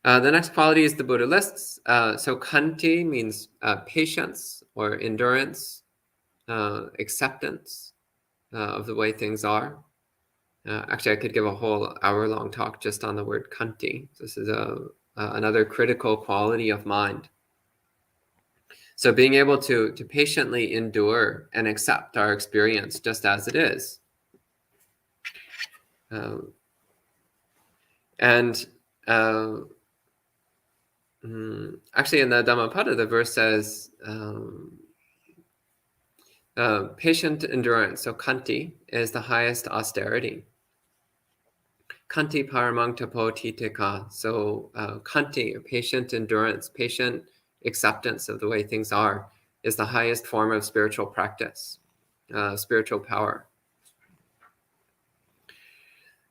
The next quality is the Buddha lists. So khanti means patience or endurance, acceptance of the way things are. Actually, I could give a whole hour-long talk just on the word khanti. This is another critical quality of mind. So being able to patiently endure and accept our experience just as it is. Actually, in the Dhammapada, the verse says, patient endurance, so khanti, is the highest austerity. Khanti paramang tapo titika. So khanti, patient endurance, patient acceptance of the way things are, is the highest form of spiritual practice, spiritual power.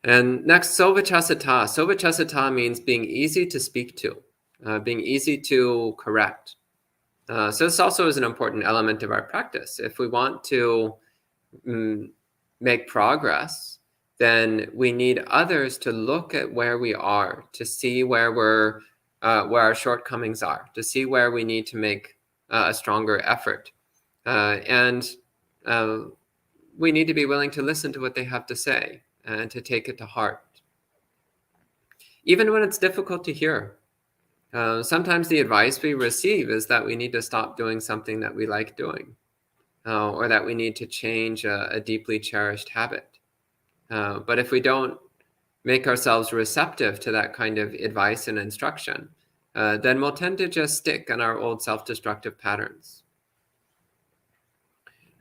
And next, sovachasata. Sovachasata means being easy to speak to, being easy to correct. So this also is an important element of our practice. If we want to make progress, then we need others to look at where we are, to see where our shortcomings are, to see where we need to make a stronger effort. And we need to be willing to listen to what they have to say and to take it to heart. Even when it's difficult to hear. Sometimes the advice we receive is that we need to stop doing something that we like doing, or that we need to change a deeply cherished habit. But if we don't make ourselves receptive to that kind of advice and instruction, then we'll tend to just stick in our old self-destructive patterns.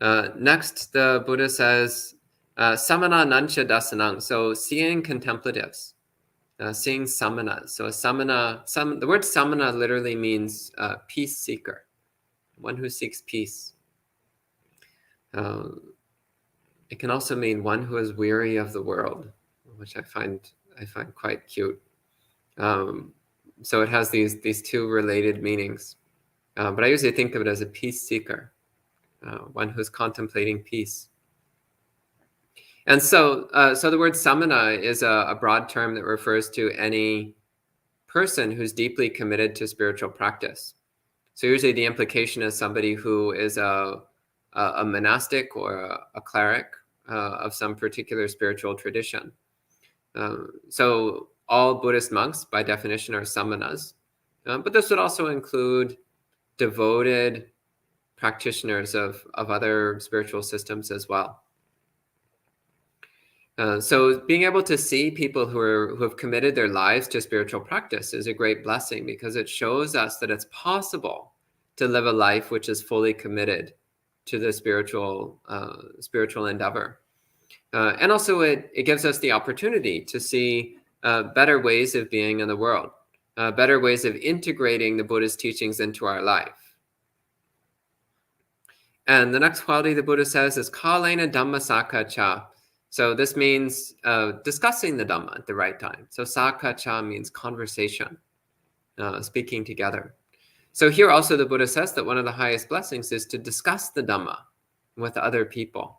Next, the Buddha says, samana nancha dasanang, so seeing contemplatives, seeing samanas. So a samana, the word samana literally means peace seeker, one who seeks peace. It can also mean one who is weary of the world, which I find quite cute. So it has these two related meanings. But I usually think of it as a peace seeker, one who's contemplating peace. And so the word samana is a broad term that refers to any person who's deeply committed to spiritual practice. So usually the implication is somebody who is a monastic or a cleric of some particular spiritual tradition. So all Buddhist monks, by definition, are samanas. But this would also include devoted practitioners of other spiritual systems as well. So being able to see people who have committed their lives to spiritual practice is a great blessing, because it shows us that it's possible to live a life which is fully committed to the spiritual endeavor. And also it gives us the opportunity to see better ways of being in the world, better ways of integrating the Buddha's teachings into our life. And the next quality the Buddha says is kalena dhamma sakha cha. So this means discussing the Dhamma at the right time. So sakha cha means conversation, speaking together. So here also the Buddha says that one of the highest blessings is to discuss the Dhamma with other people.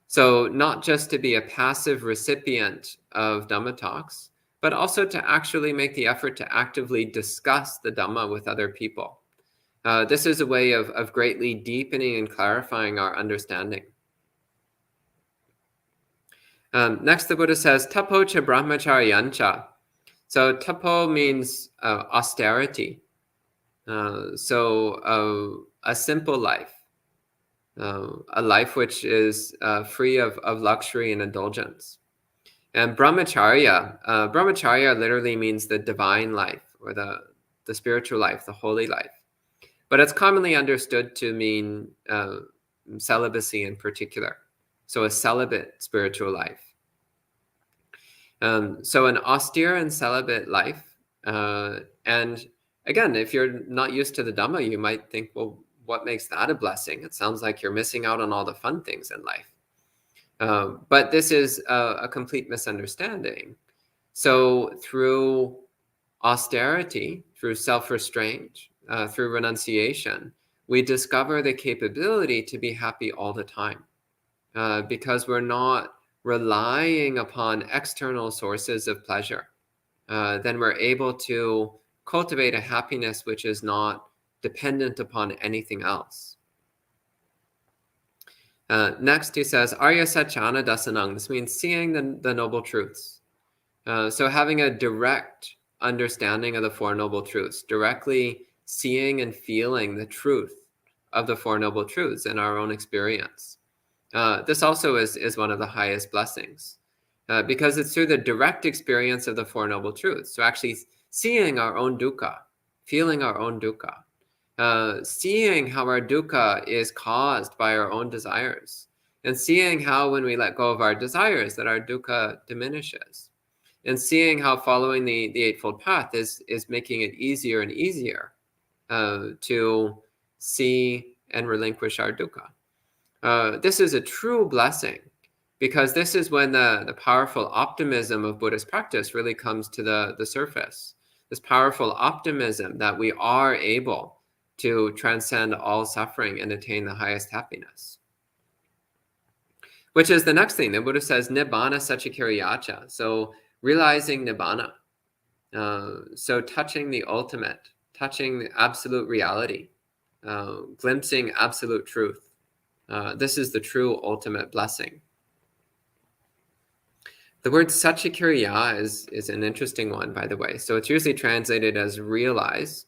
So not just to be a passive recipient of Dhamma talks, but also to actually make the effort to actively discuss the Dhamma with other people. This is a way of greatly deepening and clarifying our understanding. Next, the Buddha says, tapo cha brahmacharyancha. So tapo means austerity. So a simple life, a life which is free of luxury and indulgence. And brahmacharya literally means the divine life, or the spiritual life, the holy life. But it's commonly understood to mean celibacy in particular. So a celibate spiritual life. So an austere and celibate life. And again, if you're not used to the Dhamma, you might think, well, what makes that a blessing? It sounds like you're missing out on all the fun things in life. But this is a complete misunderstanding. So through austerity, through self-restraint, through renunciation, we discover the capability to be happy all the time, because we're not relying upon external sources of pleasure. Then we're able to cultivate a happiness which is not dependent upon anything else. Next, he says, Arya Satchana Dasanang. This means seeing the Noble Truths. So having a direct understanding of the Four Noble Truths, directly seeing and feeling the truth of the Four Noble Truths in our own experience. This also is one of the highest blessings, because it's through the direct experience of the Four Noble Truths. So actually seeing our own dukkha, feeling our own dukkha, seeing how our dukkha is caused by our own desires, and seeing how when we let go of our desires that our dukkha diminishes, and seeing how following the Eightfold Path is making it easier and easier to see and relinquish our dukkha. This is a true blessing, because this is when the powerful optimism of Buddhist practice really comes to the surface. This powerful optimism that we are able to transcend all suffering and attain the highest happiness. Which is the next thing. The Buddha says, Nibbana Satchakiriyacha. So realizing Nibbana. So touching the ultimate, touching the absolute reality, glimpsing absolute truth. This is the true ultimate blessing. The word Satchakiriya is an interesting one, by the way. So it's usually translated as realize,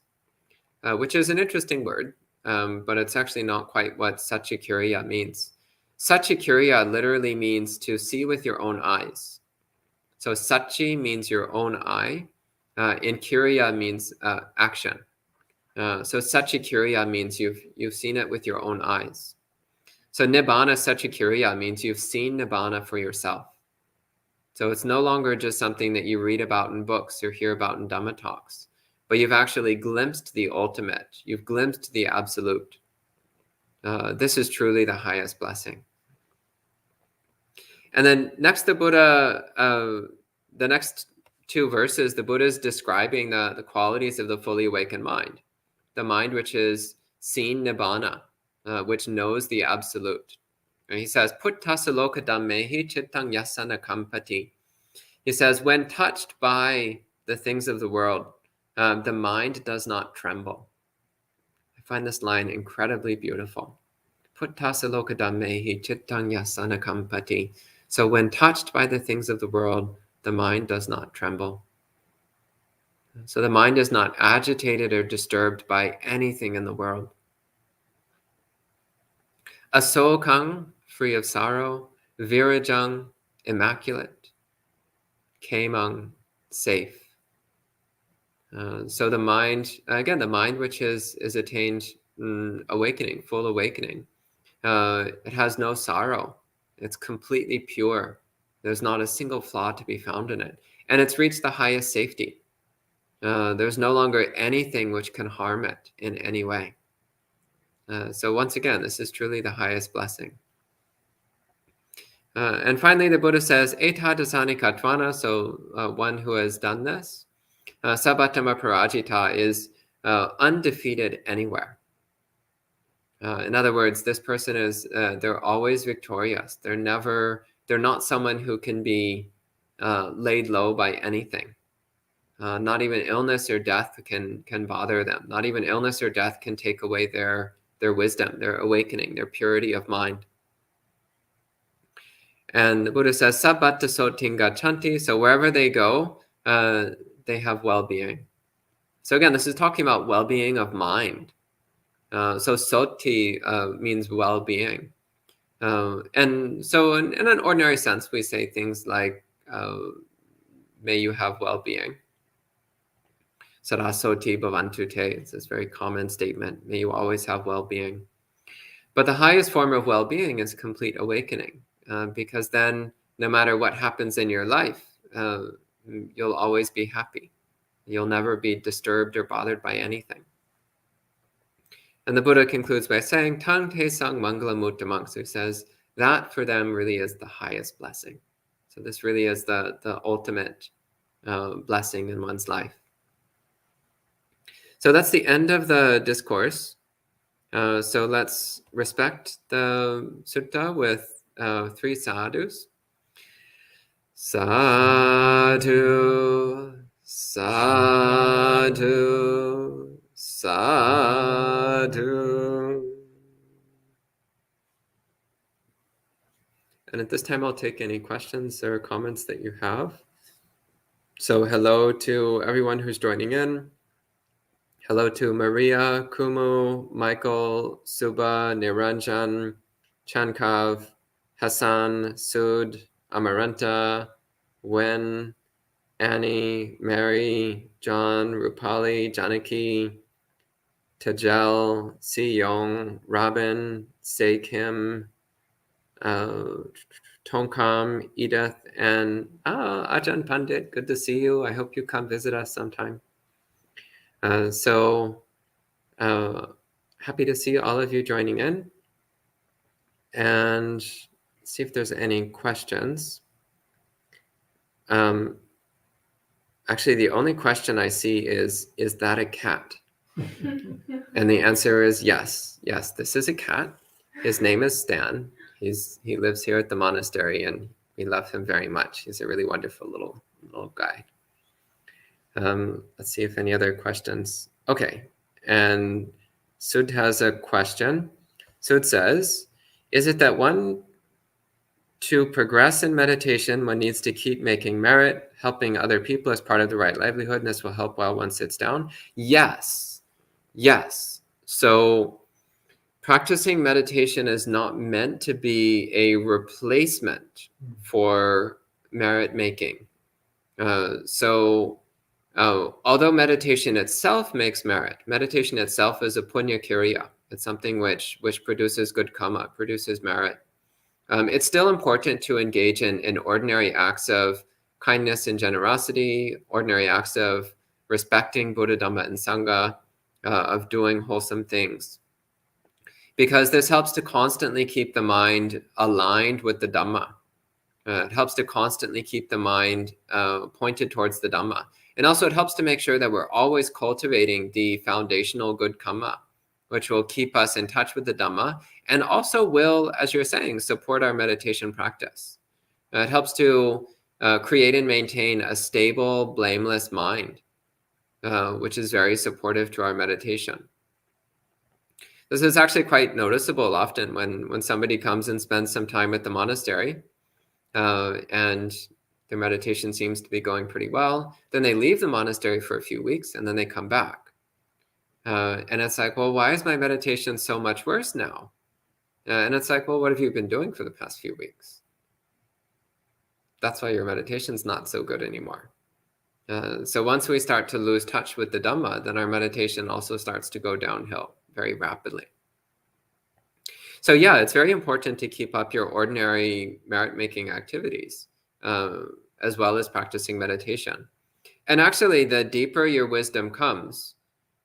which is an interesting word, but it's actually not quite what Satchakiriya means. Satchakiriya literally means to see with your own eyes. So Satchi means your own eye, and Kiriya means action. So Satchakiriya means you've seen it with your own eyes. So Nibbana Satchakiriya means you've seen Nibbana for yourself. So it's no longer just something that you read about in books or hear about in Dhamma talks, but you've actually glimpsed the ultimate. You've glimpsed the absolute. This is truly the highest blessing. And then next, the Buddha, the next two verses, the Buddha is describing the qualities of the fully awakened mind. The mind which is seen Nibbana, which knows the absolute. And he says, Puttasa loka dhammehi chittang yasana kampati. He says, when touched by the things of the world, the mind does not tremble. I find this line incredibly beautiful. Puttasa loka dhammehi chittang yasana kampati. So when touched by the things of the world, the mind does not tremble. So the mind is not agitated or disturbed by anything in the world. Asokang, free of sorrow, virajang, immaculate, kamang, safe. So the mind, again, the mind which is attained awakening, full awakening, it has no sorrow. It's completely pure. There's not a single flaw to be found in it. And it's reached the highest safety. There's no longer anything which can harm it in any way. So once again, this is truly the highest blessing. And finally, the Buddha says, Eta dasani katvana, so one who has done this, sabatama parajita, is undefeated anywhere. In other words, this person is, they're always victorious. They're not someone who can be laid low by anything. Not even illness or death can bother them. Not even illness or death can take away their wisdom, their awakening, their purity of mind. And the Buddha says, Sabbatta soting gachanti, so wherever they go, they have well-being. So again, this is talking about well-being of mind. So soti means well-being. And so in an ordinary sense, we say things like, may you have well-being. Sarasoti bhavantu te, it's this very common statement, may you always have well-being. But the highest form of well-being is complete awakening, because then no matter what happens in your life, you'll always be happy. You'll never be disturbed or bothered by anything. And the Buddha concludes by saying, Tang te sang mangala muttamang. So he says, that for them really is the highest blessing. So this really is the ultimate blessing in one's life. So that's the end of the discourse. So let's respect the sutta with 3 sadhus. Sadhu, sadhu, sadhu. And at this time, I'll take any questions or comments that you have. So hello to everyone who's joining in. Hello to Maria, Kumu, Michael, Suba, Niranjan, Chankav, Hassan, Sud, Amaranta, Wen, Annie, Mary, John, Rupali, Janaki, Tajel, Si Yong, Robin, Se Kim, Tonkam, Edith, and Ajahn Pandit. Good to see you. I hope you come visit us sometime. So happy to see all of you joining in, and see if there's any questions. Actually, the only question I see is that a cat? And the answer is yes. Yes, this is a cat. His name is Stan. He lives here at the monastery, and we love him very much. He's a really wonderful little guy. Let's see if any other questions. Okay, and Sud has a question. Sud says, is it that to progress in meditation, one needs to keep making merit, helping other people as part of the right livelihood, and this will help while one sits down? Yes. So practicing meditation is not meant to be a replacement for merit making. Although meditation itself makes merit, meditation itself is a punya kiriya. It's something which produces good karma, produces merit. It's still important to engage in ordinary acts of kindness and generosity, ordinary acts of respecting Buddha, Dhamma, and Sangha, of doing wholesome things. Because this helps to constantly keep the mind aligned with the Dhamma. It helps to constantly keep the mind pointed towards the Dhamma. And also it helps to make sure that we're always cultivating the foundational good karma, which will keep us in touch with the Dhamma, and also will, as you're saying, support our meditation practice. It helps to create and maintain a stable, blameless mind, which is very supportive to our meditation. This is actually quite noticeable often when somebody comes and spends some time at the monastery, and Their meditation seems to be going pretty well. Then they leave the monastery for a few weeks, and then they come back. And it's like, well, why is my meditation so much worse now? And it's like, well, what have you been doing for the past few weeks? That's why your meditation's not so good anymore. So once we start to lose touch with the Dhamma, then our meditation also starts to go downhill very rapidly. So yeah, it's very important to keep up your ordinary merit-making activities, as well as practicing meditation. And actually, the deeper your wisdom comes,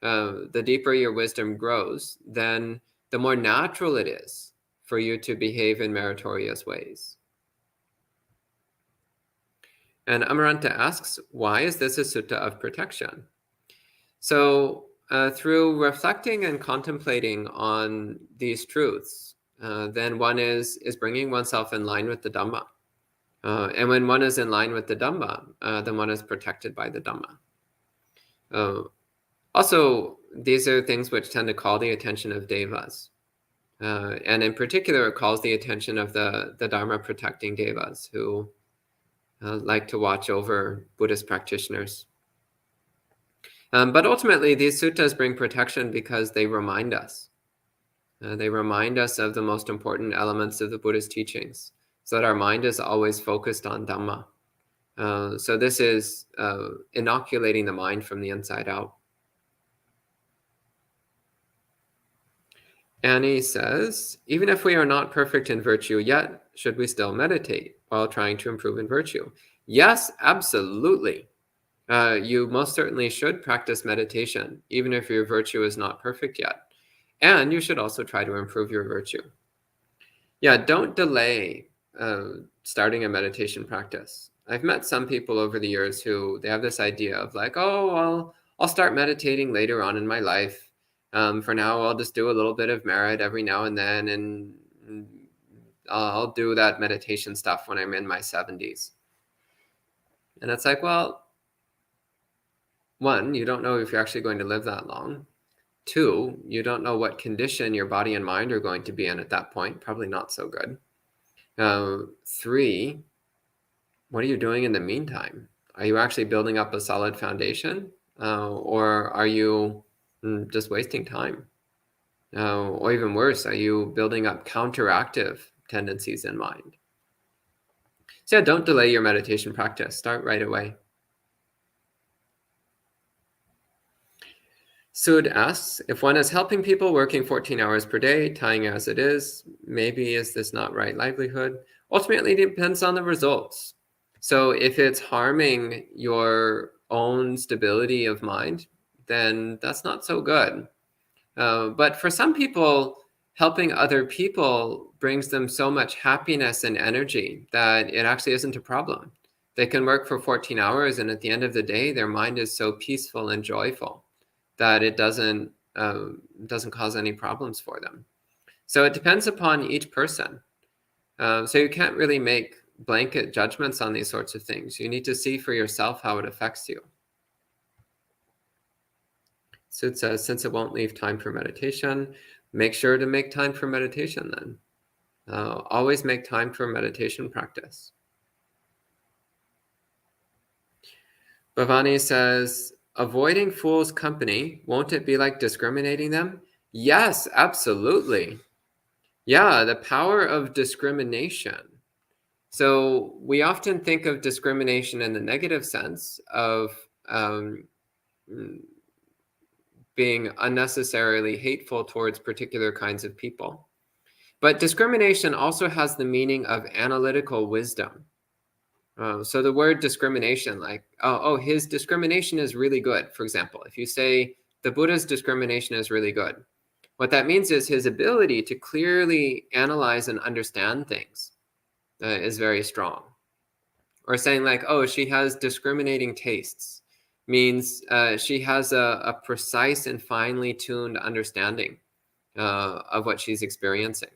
the deeper your wisdom grows, then the more natural it is for you to behave in meritorious ways. And Amaranta asks, why is this a sutta of protection? So through reflecting and contemplating on these truths, then one is bringing oneself in line with the Dhamma. And when one is in line with the Dhamma, then one is protected by the Dhamma. Also, these are things which tend to call the attention of devas. And in particular, it calls the attention of the Dharma protecting devas who like to watch over Buddhist practitioners. But ultimately, these suttas bring protection because they remind us. They remind us of the most important elements of the Buddhist teachings, so that our mind is always focused on Dhamma. So this is inoculating the mind from the inside out. Annie says, even if we are not perfect in virtue yet, should we still meditate while trying to improve in virtue? Yes, absolutely. You most certainly should practice meditation, even if your virtue is not perfect yet. And you should also try to improve your virtue. Yeah, don't delay starting a meditation practice. I've met some people over the years who they have this idea of like, oh, I'll start meditating later on in my life. For now, I'll just do a little bit of merit every now and then, and I'll do that meditation stuff when I'm in my 70s. And it's like, well, one, you don't know if you're actually going to live that long. Two, you don't know what condition your body and mind are going to be in at that point. Probably not so good. Three, what are you doing in the meantime? Are you actually building up a solid foundation? Or are you just wasting time? Or even worse, are you building up counteractive tendencies in mind? So yeah, don't delay your meditation practice. Start right away. Sud asks, if one is helping people working 14 hours per day, tying as it is, maybe is this not right livelihood? Ultimately, it depends on the results. So if it's harming your own stability of mind, then that's not so good. But for some people, helping other people brings them so much happiness and energy that it actually isn't a problem. They can work for 14 hours, and at the end of the day, their mind is so peaceful and joyful that it doesn't cause any problems for them. So it depends upon each person. So you can't really make blanket judgments on these sorts of things. You need to see for yourself how it affects you. Sud says, since it won't leave time for meditation, make sure to make time for meditation then. Always make time for meditation practice. Bhavani says, avoiding fools' company, won't it be like discriminating them? Yes, absolutely. Yeah, the power of discrimination. So we often think of discrimination in the negative sense of being unnecessarily hateful towards particular kinds of people. But discrimination also has the meaning of analytical wisdom. So the word discrimination, like, his discrimination is really good. For example, if you say the Buddha's discrimination is really good, what that means is his ability to clearly analyze and understand things is very strong. Or saying like, oh, she has discriminating tastes, means she has a precise and finely tuned understanding of what she's experiencing.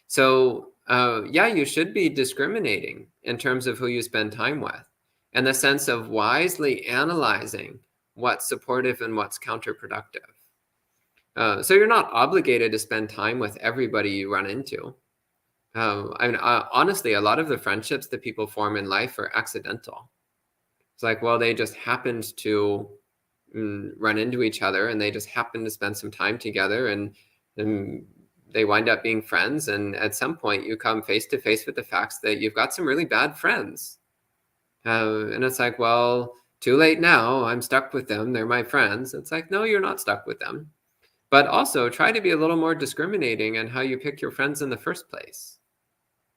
So yeah, you should be discriminating in terms of who you spend time with, in the sense of wisely analyzing what's supportive and what's counterproductive. So you're not obligated to spend time with everybody you run into. Honestly, a lot of the friendships that people form in life are accidental. It's like, well, they just happened to run into each other, and they just happened to spend some time together, and they wind up being friends. And at some point, you come face to face with the facts that you've got some really bad friends. And it's like, well, too late now. I'm stuck with them. They're my friends. It's like, no, you're not stuck with them. But also try to be a little more discriminating in how you pick your friends in the first place.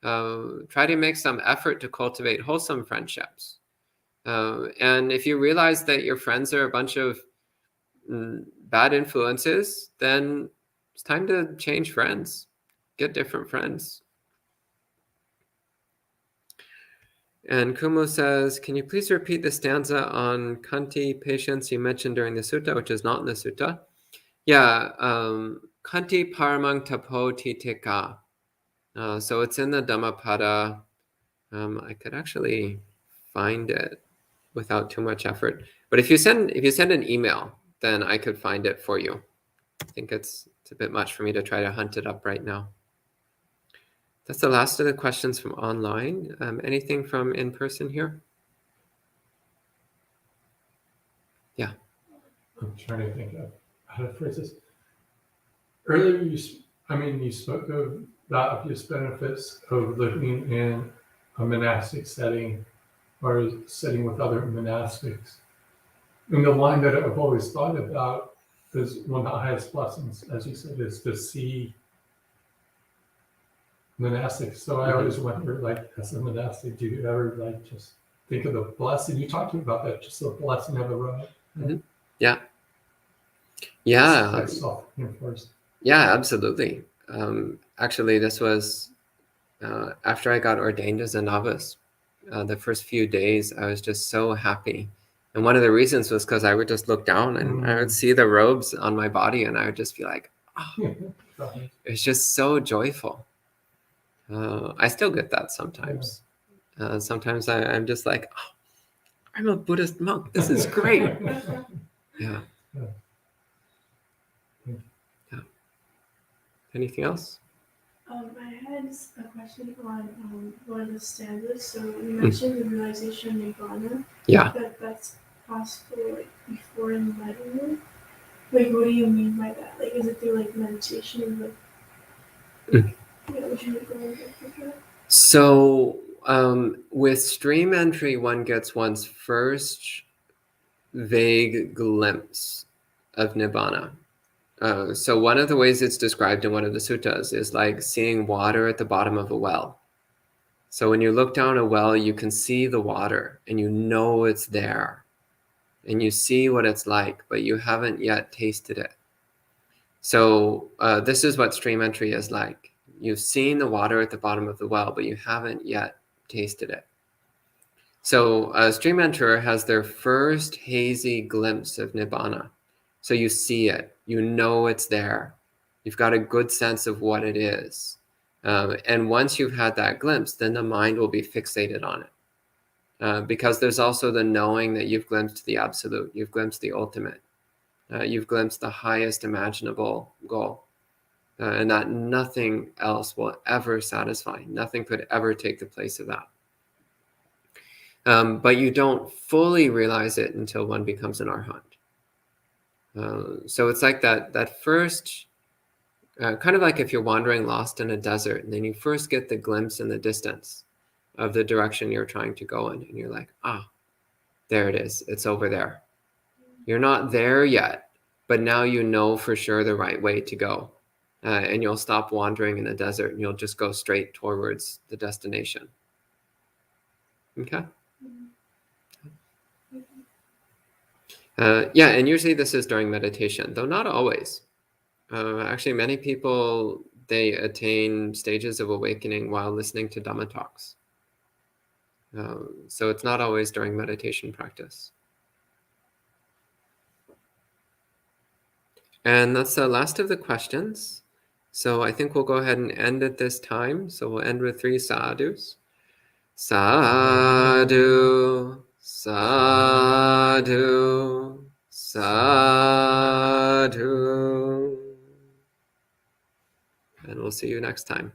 Try to make some effort to cultivate wholesome friendships. And if you realize that your friends are a bunch of bad influences, then it's time to change friends, get different friends. And Kumu says, can you please repeat the stanza on Kanti patience you mentioned during the sutta, which is not in the sutta? Yeah, Kanti paramang tapo titika. So it's in the Dhammapada. I could actually find it without too much effort. But if you send an email, then I could find it for you. I think it's a bit much for me to try to hunt it up right now. That's the last of the questions from online. Anything from in person here? Yeah. I'm trying to think of how to phrase this. Earlier, you spoke of the obvious benefits of living in a monastic setting or a setting with other monastics. And the line that I've always thought about is one of the highest blessings, as you said, is to see monastics. So I always wonder, like, as a monastic, do you ever just think of the blessing? You talked about that, just the blessing of the road. Mm-hmm. Yeah. Yeah. Like self-enforced. Yeah, absolutely. Actually, this was after I got ordained as a novice. The first few days, I was just so happy. And one of the reasons was because I would just look down and I would see the robes on my body, and I would just be like, oh, it's just so joyful. I still get that sometimes. Sometimes I'm just like, oh, I'm a Buddhist monk. This is great. Yeah. Anything else? I had a question on one of the stanzas. So you mentioned the realization of Nibbana. Yeah. That's possible before enlightenment. What do you mean by that? Is it through meditation or would you go into that? So with stream entry, one gets one's first vague glimpse of Nibbana. So one of the ways it's described in one of the suttas is like seeing water at the bottom of a well. So when you look down a well, you can see the water and you know it's there. And you see what it's like, but you haven't yet tasted it. So this is what stream entry is like. You've seen the water at the bottom of the well, but you haven't yet tasted it. So a stream enterer has their first hazy glimpse of Nibbana. So you see it, you know it's there. You've got a good sense of what it is. And once you've had that glimpse, then the mind will be fixated on it. Because there's also the knowing that you've glimpsed the absolute, you've glimpsed the ultimate, you've glimpsed the highest imaginable goal. And that nothing else will ever satisfy. Nothing could ever take the place of that. But you don't fully realize it until one becomes an arhat. So it's like that first, kind of like if you're wandering lost in a desert, and then you first get the glimpse in the distance of the direction you're trying to go in, and you're like, there it is. It's over there. You're not there yet, but now you know for sure the right way to go. And you'll stop wandering in the desert, and you'll just go straight towards the destination. Okay? Yeah, and usually this is during meditation, though not always. Actually, many people, they attain stages of awakening while listening to Dhamma talks. So it's not always during meditation practice. And that's the last of the questions. So I think we'll go ahead and end at this time. So we'll end with 3 sadhus. Sadhu, sadhu, sadhu. And we'll see you next time.